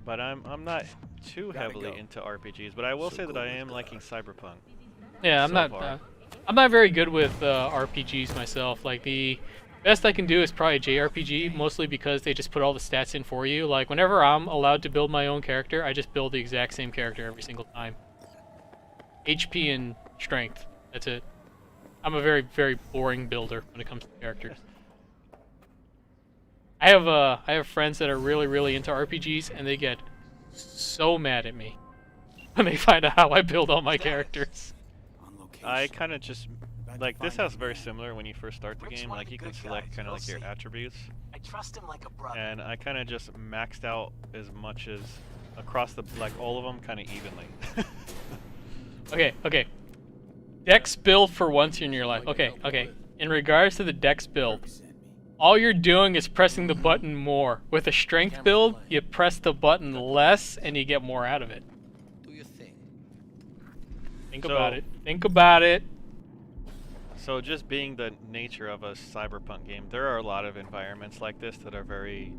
But I'm not too Gotta heavily go. into RPGs. But I will So say that go I with am God. liking Cyberpunk. Yeah, I'm so not. far. I'm not very good with RPGs myself. Like the best I can do is probably JRPG, mostly because they just put all the stats in for you. Like whenever I'm allowed to build my own character, I just build the exact same character every single time. HP and strength. That's it. I'm a very, very boring builder when it comes to characters. I have friends that are really, really into RPGs, and they get so mad at me when they find out how I build all my characters. On location. I kind of just About to like this find house you, very man. similar when you first start the Rick's game. one of Like the you can good select guys, kind of you'll like your see. attributes, I trust him like a brother. and I kind of just maxed out as much as across the like all of them kind of evenly. Okay. Dex build for once in your life. Okay. In regards to the Dex build, Kirby sent me. all you're doing is pressing the button more. With a strength build, you press the button less and you get more out of it. Do your thing. Think So- about it. Think about it. So just being the nature of a cyberpunk game, there are a lot of environments like this that are very,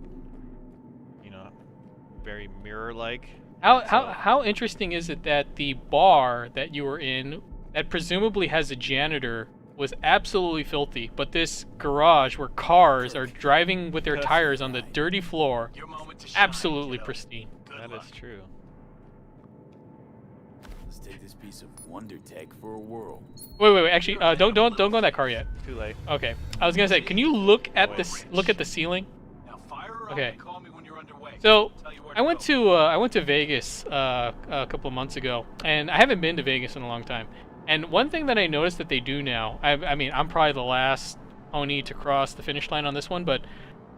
very mirror-like. How interesting is it that the bar that you were in, that presumably has a janitor, was absolutely filthy, but this garage where cars are driving with their tires on the dirty floor, Your moment to shine, absolutely kiddo. pristine. Good That luck. is true. Let's take this piece of wonder tech for a whirl. Wait. Actually, don't go in that car yet. Too late. Okay. I was gonna say, can you look at Wait. look at the ceiling? Now fire her Okay. up and call me when you're underway. So Tell you where I went go. to Vegas a couple of months ago, and I haven't been to Vegas in a long time. And one thing that I noticed that they do now, I mean, I'm probably the last pony to cross the finish line on this one, but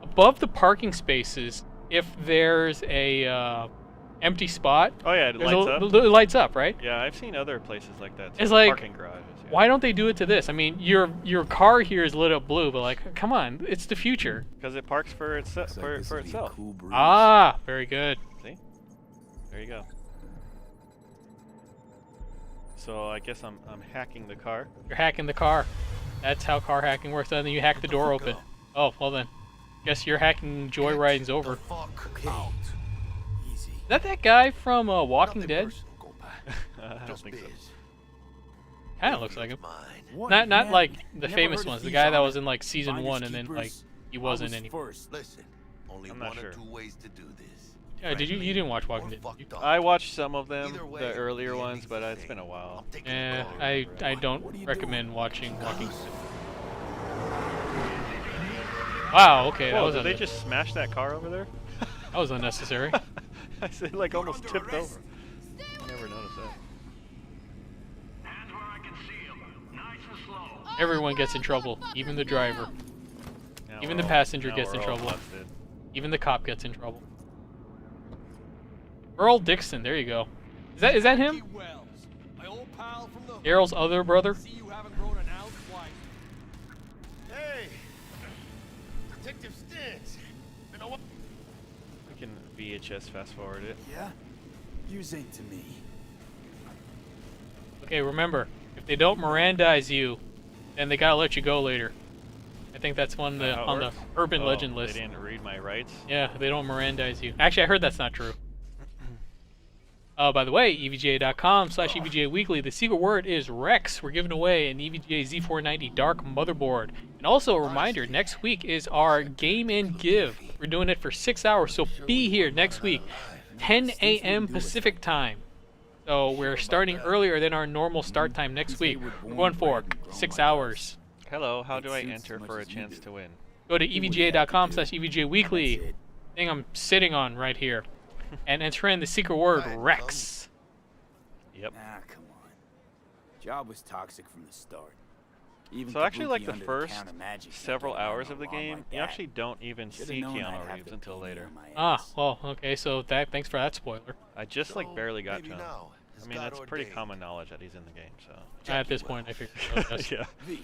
above the parking spaces, if there's a empty spot, Oh yeah, it there's lights up. it lights up, right? Yeah, I've seen other places like that. Too. It's like, parking garages. Yeah. Why don't they do it to this? I mean, your car here is lit up blue, but like, come on, it's the future. Because it parks for Looks like for this'll be a itself. cool breeze. Ah, very good. See? There you go. So I guess I'm hacking the car. You're hacking the car. That's how car hacking works. And then you hack the door open. Oh, well then. Guess your hacking joyriding's over. Fuck out. Easy. Is that guy from Walking Dead? I don't think so. Kind of looks like him. What, Not man? like the Never famous heard of ones. The thieves guy that on was it. in like season Finders 1 and then like keepers. he I wasn't was anymore. first. Listen, only I'm one not or sure. two ways to do this. Yeah, did you didn't watch Walking Dead? Did you? I watched some of them, Either way, the earlier the ones, ending's but the it's same. been a while. I'm taking Eh, the call. I don't What are you recommend doing? watching Walking Dead. Wow, okay, that Whoa, was did they just smash that car over there? that was unnecessary. I said like almost tipped over. I never noticed that. Hands where I can see 'em. Nice and slow. Everyone gets in trouble, even the driver. Now Even we're the all- passenger now gets in we're all trouble. busted. Even the cop gets in trouble. Earl Dixon, there you go. Is that him? Wells, my old pal from the Daryl's other brother? See you haven't grown an ounce wiser. Hey, Detective Stintz. Been a while. We can VHS fast forward it. Yeah? Use ain't to me. Okay, remember, if they don't Mirandize you, then they gotta let you go later. I think that's one Is that how it on the works? urban Oh, legend list. They didn't read my rights. Yeah, they don't Mirandize you. Actually, I heard that's not true. By the way, EVGA.com/EVGA Weekly. The secret word is Rex. We're giving away an EVGA Z490 Dark motherboard. And also a reminder, next week is our Game and Give. We're doing it for 6 hours, so be here next week, 10 a.m. Pacific time. So we're starting earlier than our normal start time next week. We're going for 6 hours. Hello, how do I enter for a chance to win? Go to EVGA.com/EVGA Weekly. That's it. Thing I'm sitting on right here. And enter in the secret word Rex. Yep. Ah, come on. Job was toxic from the start. Even So actually, like Kabuki the under first counter magic can't several get around hours a of the law game, like you that. actually don't even Should've see known I'd Keanu have Reeves to until pee later. on my Ah, ass. well, okay, so thanks for that spoiler. I just like So, barely got maybe to him. now, as I mean, God that's pretty ordained. common knowledge that he's in the game, so. At this point, I figured it was. Yeah. V,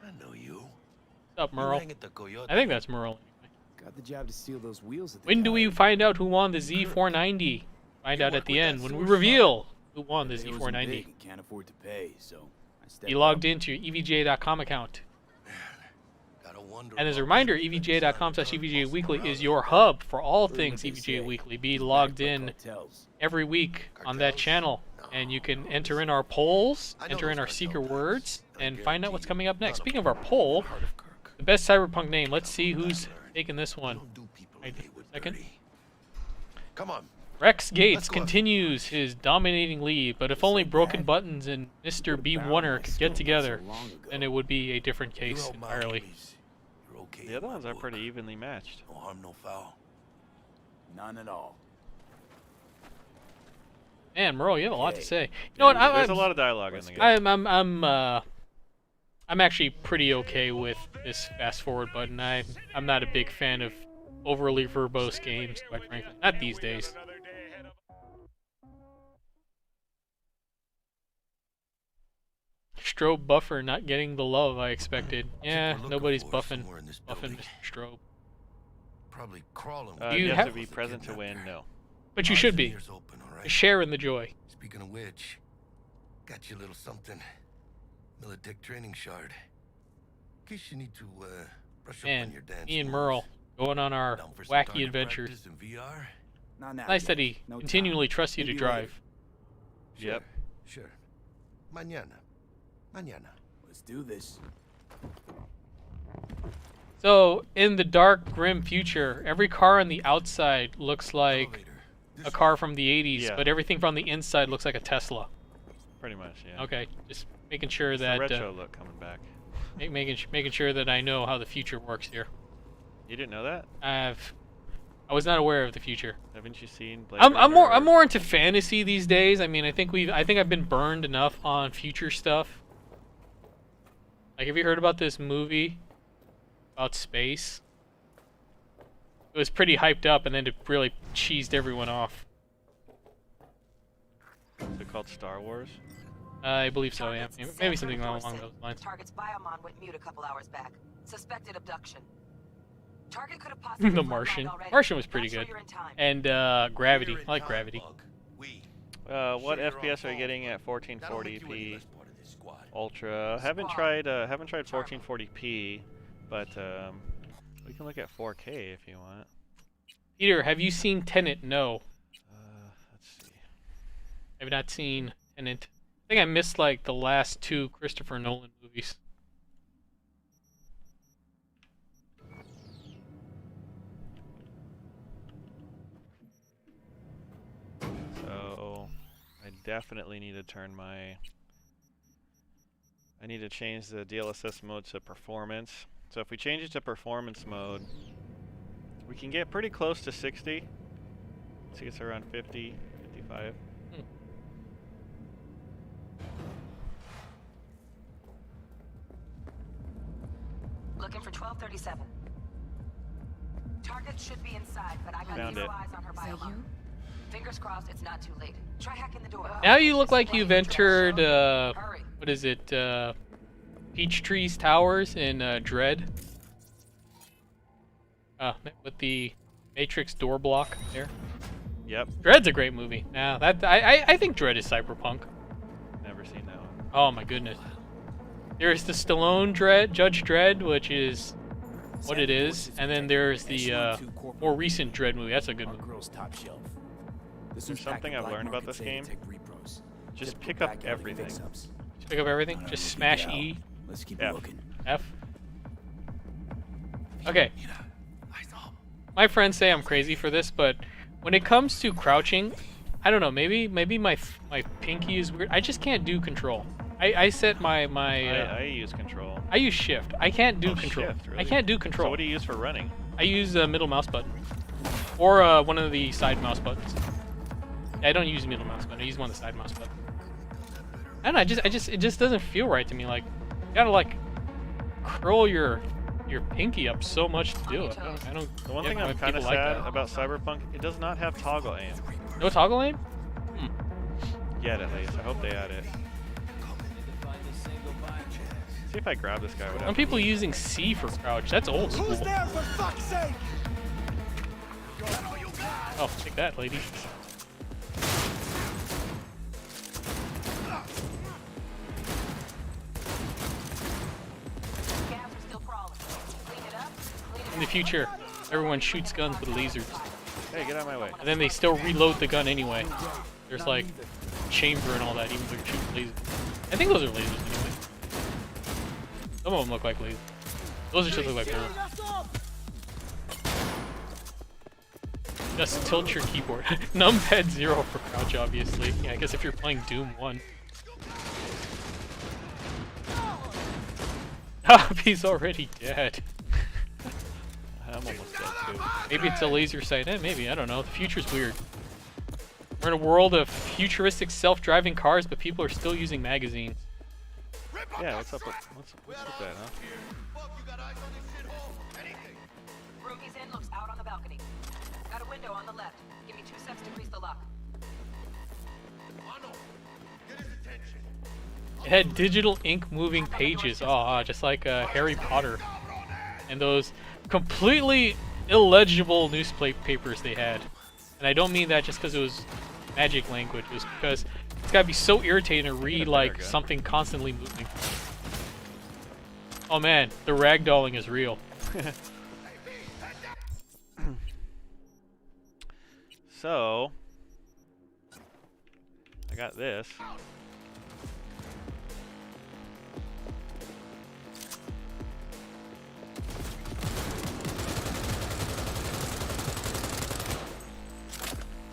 I know you. What's up, You Merle? rang at the Coyote. I think that's Merle. got the job to steal those wheels at the When do we gallery. find out who won the Z490? Find You out work at the with end that when we source reveal who won the It wasn't Z490. big and can't afford to pay, so I stepped Be logged up. into your EVGA.com account. Gotta wonder And as a about reminder, people that's EVGA.com/EVGA not Weekly around is your us. hub for all Heard things what they EVGA say. Weekly. Be He's logged backed by in cartels. every week on that Cartels? channel. And you can enter in our polls, I know enter in those our cartel secret guys. words, I and find out guarantee what's you, coming up none next. of Speaking of them our are poll, part of Kirk. the best cyberpunk name. Let's see who's Learn. taking this You one. don't do people Wait in Haywood a second. dirty. Come on. Rex Gates Let's go. continues his dominating lead, but if only Broken Buttons and Mr. B. Warner could get together, then it would be a different You're case out my entirely. enemies. You're okay The other in my ones are book. pretty evenly matched. No harm, no foul. None at all. Man, Merle, you have a lot to Hey. say. You know what? There's a lot of dialogue in the game. I'm actually pretty okay with this fast forward button. I'm not a big fan of overly verbose games, quite frankly. Not these days. Strobe buffer not getting the love I expected. Yeah, looking nobody's for buffing somewhere in this Mr. building. Strobe. Probably crawling. You You have have- to be present to win. No. But you should be. Ears open, all right? Share in the joy. Speaking of which, got you a little something. Militech training shard. In case you need to brush up on Man, your dance me and moves. Merle going on our Down for some wacky target adventures. practice in VR? Not now. Nice yet. that he No time. continually trusts you to Maybe drive. Yep. Sure. Mañana. Mañana. Let's do this. So, in the dark, grim future, every car on the outside looks like Elevator. a This car from the 80s, Yeah. but everything from the inside looks like a Tesla. Pretty much, yeah. Okay, just making sure It's the that retro look coming back. making sure that I know how the future works here. You didn't know that? I was not aware of the future. Haven't you seen Blade I'm Runner more or- more into fantasy these days. I mean, I think I've been burned enough on future stuff. Like, have you heard about this movie about space? It was pretty hyped up, and then it really cheesed everyone off. Is it called Star Wars? I believe so, yeah. Maybe something along those lines. Target's biomon went mute a couple hours back. Suspected abduction. Target could have possibly The Martian. Martian was pretty good. And Gravity. I like Gravity. What FPS are you getting at 1440p Ultra? Haven't tried 1440p, but we can look at 4K if you want. Peter, have you seen Tenet? No. Let's see. I've not seen Tenet. I think I missed like the last 2 Christopher Nolan movies. So I definitely need to turn my. I need to change the DLSS mode to performance. So if we change it to performance mode, we can get pretty close to 60. I think it's around 50, 55. Looking for 1237. Target should be inside, but I got Found zero it. eyes on her biomon. Fingers crossed it's not too late. Try hacking the door. Now you look like you've entered, Hurry. what is it, Peachtree's Towers in Dread. With the Matrix door block there. Yep. Dread's a great movie. Now that I think Dread is cyberpunk. Never seen that one. Oh my goodness. There's the Stallone Dread, Judge Dredd, which is what it is, and then there's the more recent Dread movie. That's a good movie. There's something I've learned about this game. Just pick up everything. Just pick up everything. Just smash E. Let's keep F. looking. F. Okay. My friends say I'm crazy for this, but when it comes to crouching, I don't know. Maybe my pinky is weird. I just can't do control. I set my I use control. I use shift. I can't do control. Shift, really? I can't do control. So what do you use for running? I use the middle mouse button, or one of the side mouse buttons. I don't use middle mouse button. I use one of the side mouse buttons. I don't know. It just doesn't feel right to me. Like, you gotta like curl your pinky up so much to do it. I don't. The one get thing why I'm kind of people like sad that. about Cyberpunk, it does not have toggle aim. No toggle aim? Yet at least. I hope they add it. See if I grab this guy. Some Whatever. people using C for crouch. That's old school. Who's there, for fuck's sake? Oh, take that, lady. Scabs are still crawling. Clean it up. Clean it In the future, everyone shoots guns with lasers, Hey, get out of my way. and then they still reload the gun anyway. There's like chamber and all that, even though you're shooting lasers. I think those are lasers anyway. Some of them look like lasers. Those just look like bullets. Just tilt your keyboard. Numpad 0 for crouch, obviously. Yeah, I guess if you're playing Doom 1. Oh, he's already dead. I'm almost dead too. Maybe it's a laser sight. Maybe, I don't know. The future's weird. We're in a world of futuristic self-driving cars, but people are still using magazines. Yeah, what's up with that, huh? Room he's in looks out on the balcony. Got a window on the left. Give me 2 seconds to grease the lock. It had digital ink moving pages. Oh, just like Harry Potter. And those completely illegible newspapers they had. And I don't mean that just because it was magic language. It was because it's gotta be so irritating to read like something constantly moving. Oh man, the ragdolling is real. So, I got this.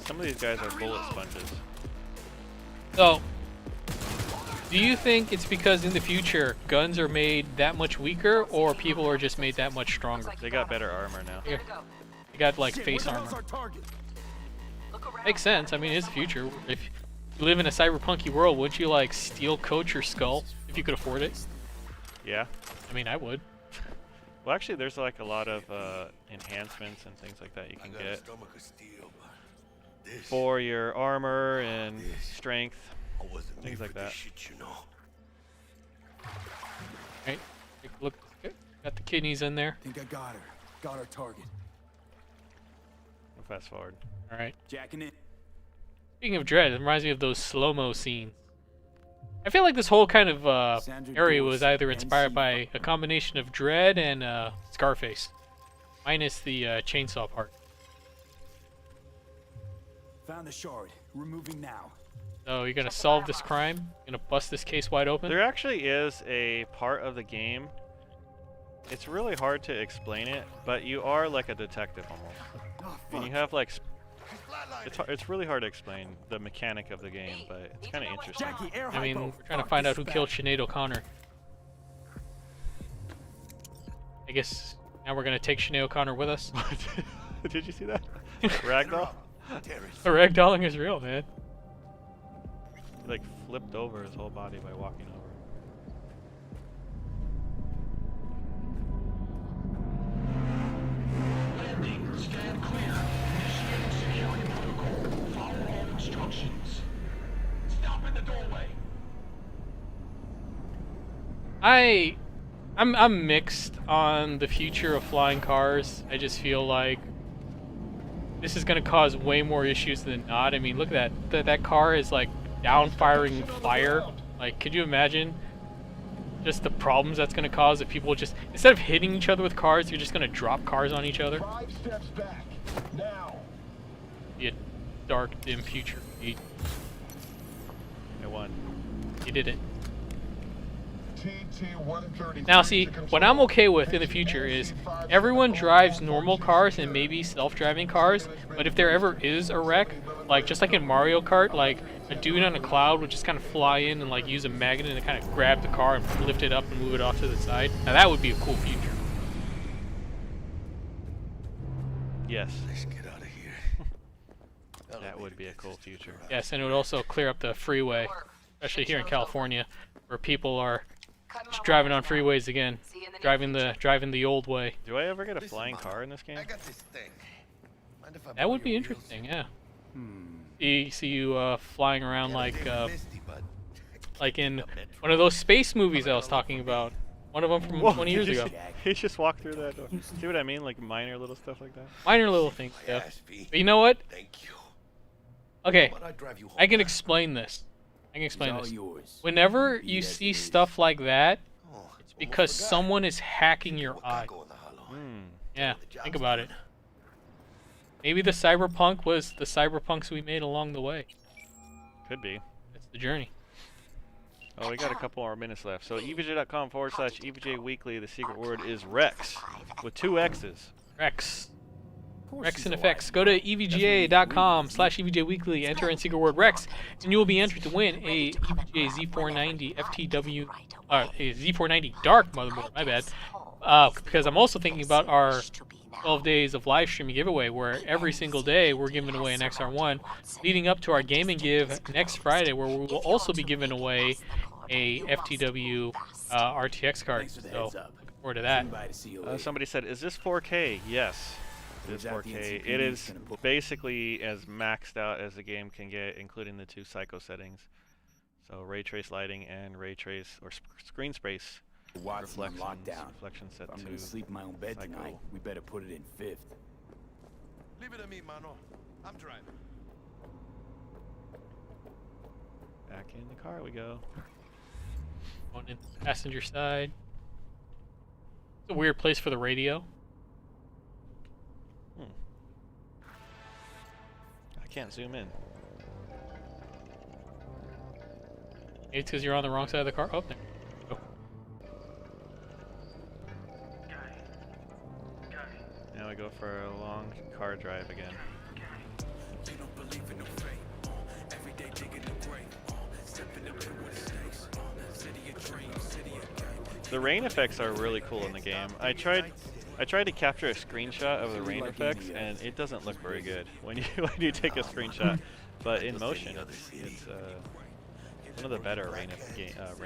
Some of these guys are bullet sponges. So, do you think it's because in the future guns are made that much weaker, or people are just made that much stronger? They got better armor now. Yeah. They got like Shit, face where the hell's armor. our target? Look around. Makes sense. I mean, it's the future. If you live in a cyberpunky world, wouldn't you like steel coat your skull if you could afford it? Yeah. I mean, I would. Well, actually, there's like a lot of enhancements and things like that you can get for your armor and strength, things like that. Right. Take a look. Got the kidneys in there. Think I got her. Got our target. We'll fast forward. All right. Jacking it. Speaking of Dread, it reminds me of those slow-mo scenes. I feel like this whole kind of area was either inspired by a combination of Dread and Scarface, minus the chainsaw part. Found the shard. Removing now. So you're gonna solve this crime? You're gonna bust this case wide open? There actually is a part of the game. It's really hard to explain it, but you are like a detective almost, and you have like. It's really hard to explain the mechanic of the game, but it's kind of interesting. I mean, we're trying to find out who killed Sinead O'Connor. I guess now we're gonna take Sinead O'Connor with us. Did you see that? Ragdoll? The ragdolling is real, man. He like flipped over his whole body by walking over. Landing. Stand clear. Initiating security protocol. Follow all instructions. Stop in the doorway. I'm mixed on the future of flying cars. I just feel like this is gonna cause way more issues than not. I mean, look at that. That car is like down-firing fire. Like, could you imagine just the problems that's gonna cause if people just, instead of hitting each other with cars, you're just gonna drop cars on each other? 5 steps back. Now. Be a dark, dim future. I won. You did it. TT-133 Now see, what I'm okay with in the future is everyone drives normal cars and maybe self-driving cars, but if there ever is a wreck, like just like in Mario Kart, like a dude on a cloud would just kind of fly in and like use a magnet and kind of grab the car and lift it up and move it off to the side. Now that would be a cool future. Yes. Let's get out of here. That would be a cool future. Yes, and it would also clear up the freeway, especially here in California, where people are just driving on freeways again, driving the old way. Do I ever get a flying car in this game? I got this thing. Mind if I That borrow would be your interesting, wheels? yeah. See you flying around Yeah, like they're misty, bud. like in one of those space movies I was talking about. One of them from Whoa, 20 years he ago. just- He just walked through that door. See what I mean? Like minor little stuff like that. Minor little things, My yeah. ass, V. But you know what? Thank you. Okay, But I drive you home I can now. explain this. I can explain It's all this. yours. Whenever Be you as see it is. stuff like that, Oh, it's because almost forgot. someone is hacking your What eye. cargo in the hollow? Yeah, The job's think about done. it. Maybe the cyberpunk was the cyberpunks we made along the way. Could be. That's the journey. Oh, we got a couple more minutes left. So evj.com/EVJ Weekly. The secret word is Rex with 2 X's. Rex. Of course Rex she's in alive. effects. Go to evga.com/EVJ Weekly, enter in secret word Rex, and you will be entered to win a EVGA Z490 FTW, a Z490 Dark motherboard, my bad. Because I'm also thinking about our 12 days of live streaming giveaway, where every single day we're giving away an XR1, leading up to our gaming give next Friday, where we will also be giving away a FTW RTX card. Thanks for the So, heads up. looking forward to that. Swing by to see you later. Somebody said, "Is this 4K?" Yes, it is Turns out the 4K. NCPD It is is gonna put- basically as maxed out as the game can get, including the 2 psycho settings. So ray trace lighting and ray trace or screen space Watson on reflections. lockdown. Reflection set If I'm to gonna sleep in my own bed psycho. tonight, we better put it in 5th. Leave it to me, mano. I'm driving. Back in the car we go. On in the passenger side. It's a weird place for the radio. I can't zoom in. Maybe it's because you're on the wrong side of the car. Oh, there. Oh. Now we go for a long car drive again. The rain effects are really cool in the game. I tried to capture a screenshot of the rain effects, and it doesn't look very good when you take a screenshot. But in motion, it's one of the better rain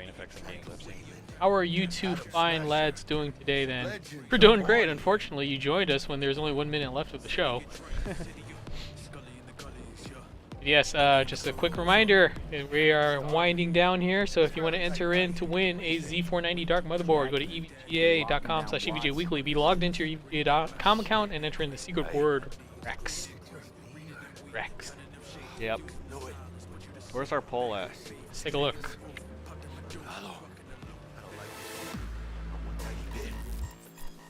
effects in games I've seen. How are you two fine lads doing today then? We're doing great. Unfortunately, you joined us when there's only 1 minute left of the show. Yes, just a quick reminder, we are winding down here, so if you want to enter in to win a Z490 Dark Motherboard, go to evga.com/evjweekly, be logged into your evga.com account and enter in the secret word, Rex. Rex. Yep. Where's our poll at? Let's take a look.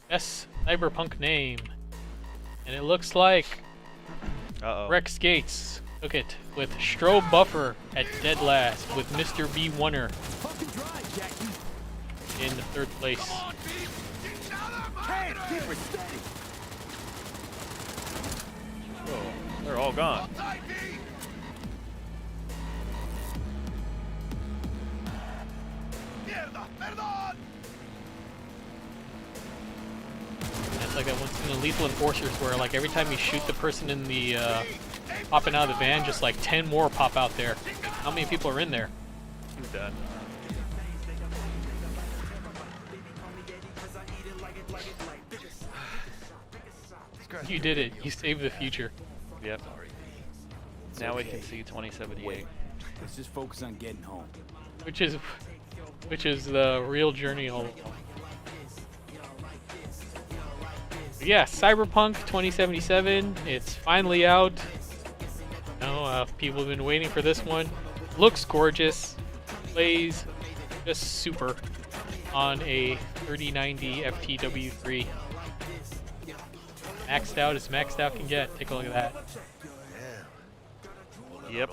Best cyberpunk name. And it looks like Rex Gates took it with Strobe Buffer at dead last with Mr. B1er in the third place. Oh, they're all gone. It's like that one scene in Lethal Enforcers where like every time you shoot the person in the popping out of the van, just like 10 more pop out there. Like, how many people are in there? I'm done. You did it. You saved the future. Yep. Now we can see 2078. Let's just focus on getting home. Which is the real journey all along. Yeah, Cyberpunk 2077. It's finally out. People have been waiting for this one. Looks gorgeous. Plays just super on a 3090 FTW3. Maxed out as maxed out can get. Take a look at that. Yep.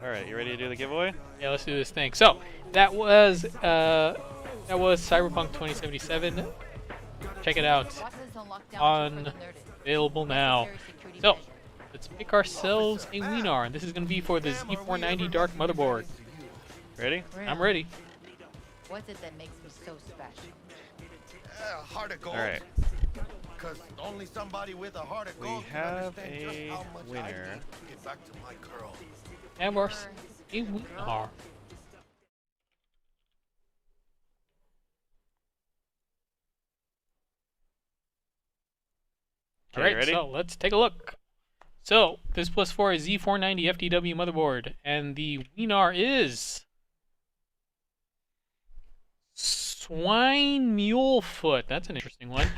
Alright, you ready to do the giveaway? Yeah, let's do this thing. So that was Cyberpunk 2077. Check it out. Available now. So let's pick ourselves a Wienar, and this is going to be for the Z490 Dark Motherboard. Ready? I'm ready. What's it that makes me so special? Heart of gold. Alright. Because only somebody with a heart of We gold can have understand just a how much I winner. need to get back to my girl. Have our a Wienar. Okay, Alright, ready? so let's take a look. So this was for a Z490 FTW motherboard, and the Wienar is Swine Mule Foot. That's an interesting one.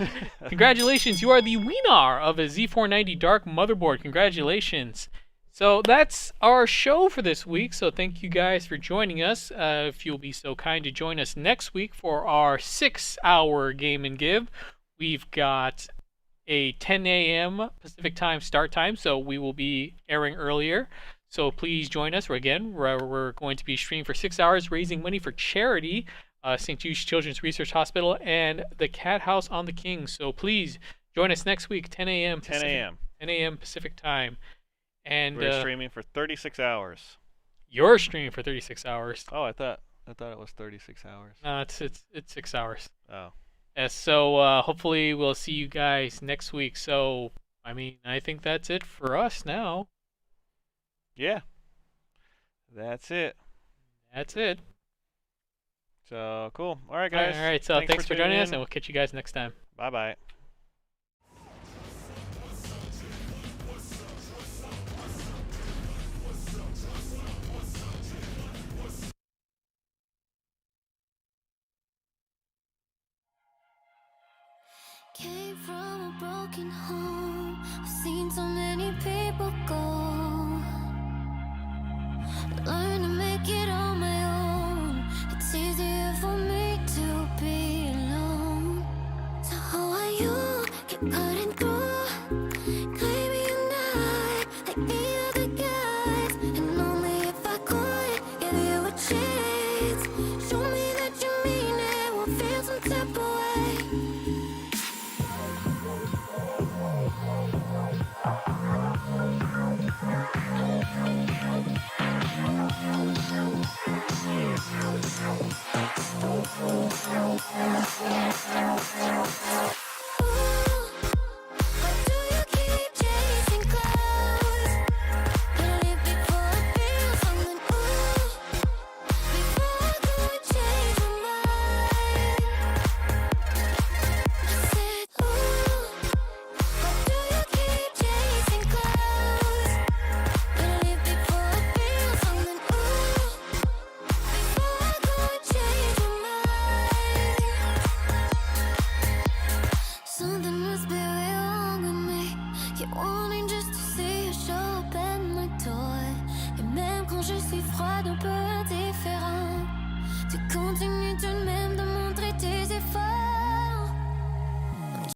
Congratulations, you are the Wienar of a Z490 Dark motherboard. Congratulations. So that's our show for this week. So thank you guys for joining us. If you'll be so kind to join us next week for our 6-hour Game and Give, we've got a 10 a.m. Pacific time start time, so we will be airing earlier. So please join us. We're going to be streaming for 6 hours, raising money for charity, St. Jude's Children's Research Hospital, and the Cat House on the King. So please join us next week, 10 a.m. 10 a.m. 10 a.m. Pacific time. And We're streaming for 36 hours. You're streaming for 36 hours. Oh, I thought it was 36 hours. No, it's 6 hours. Oh. Yeah, so hopefully we'll see you guys next week. So, I mean, I think that's it for us now. Yeah. That's it. That's it. So, cool. All right, guys. All right, so thanks for joining us, in. and we'll catch you guys next time. Bye-bye. Came from a broken home. I've seen so many people go. Learned to make it on my own. It's easier for me to be alone. So how are you? Keep cutting through. Claiming you're not like the other guys. And only if I could give you a chance. Show me that you mean it. We'll feel some type of way. Before I go and change Keep wanting just to see you show up at my door. Et même quand je suis froide, un peu indifférent, tu continues de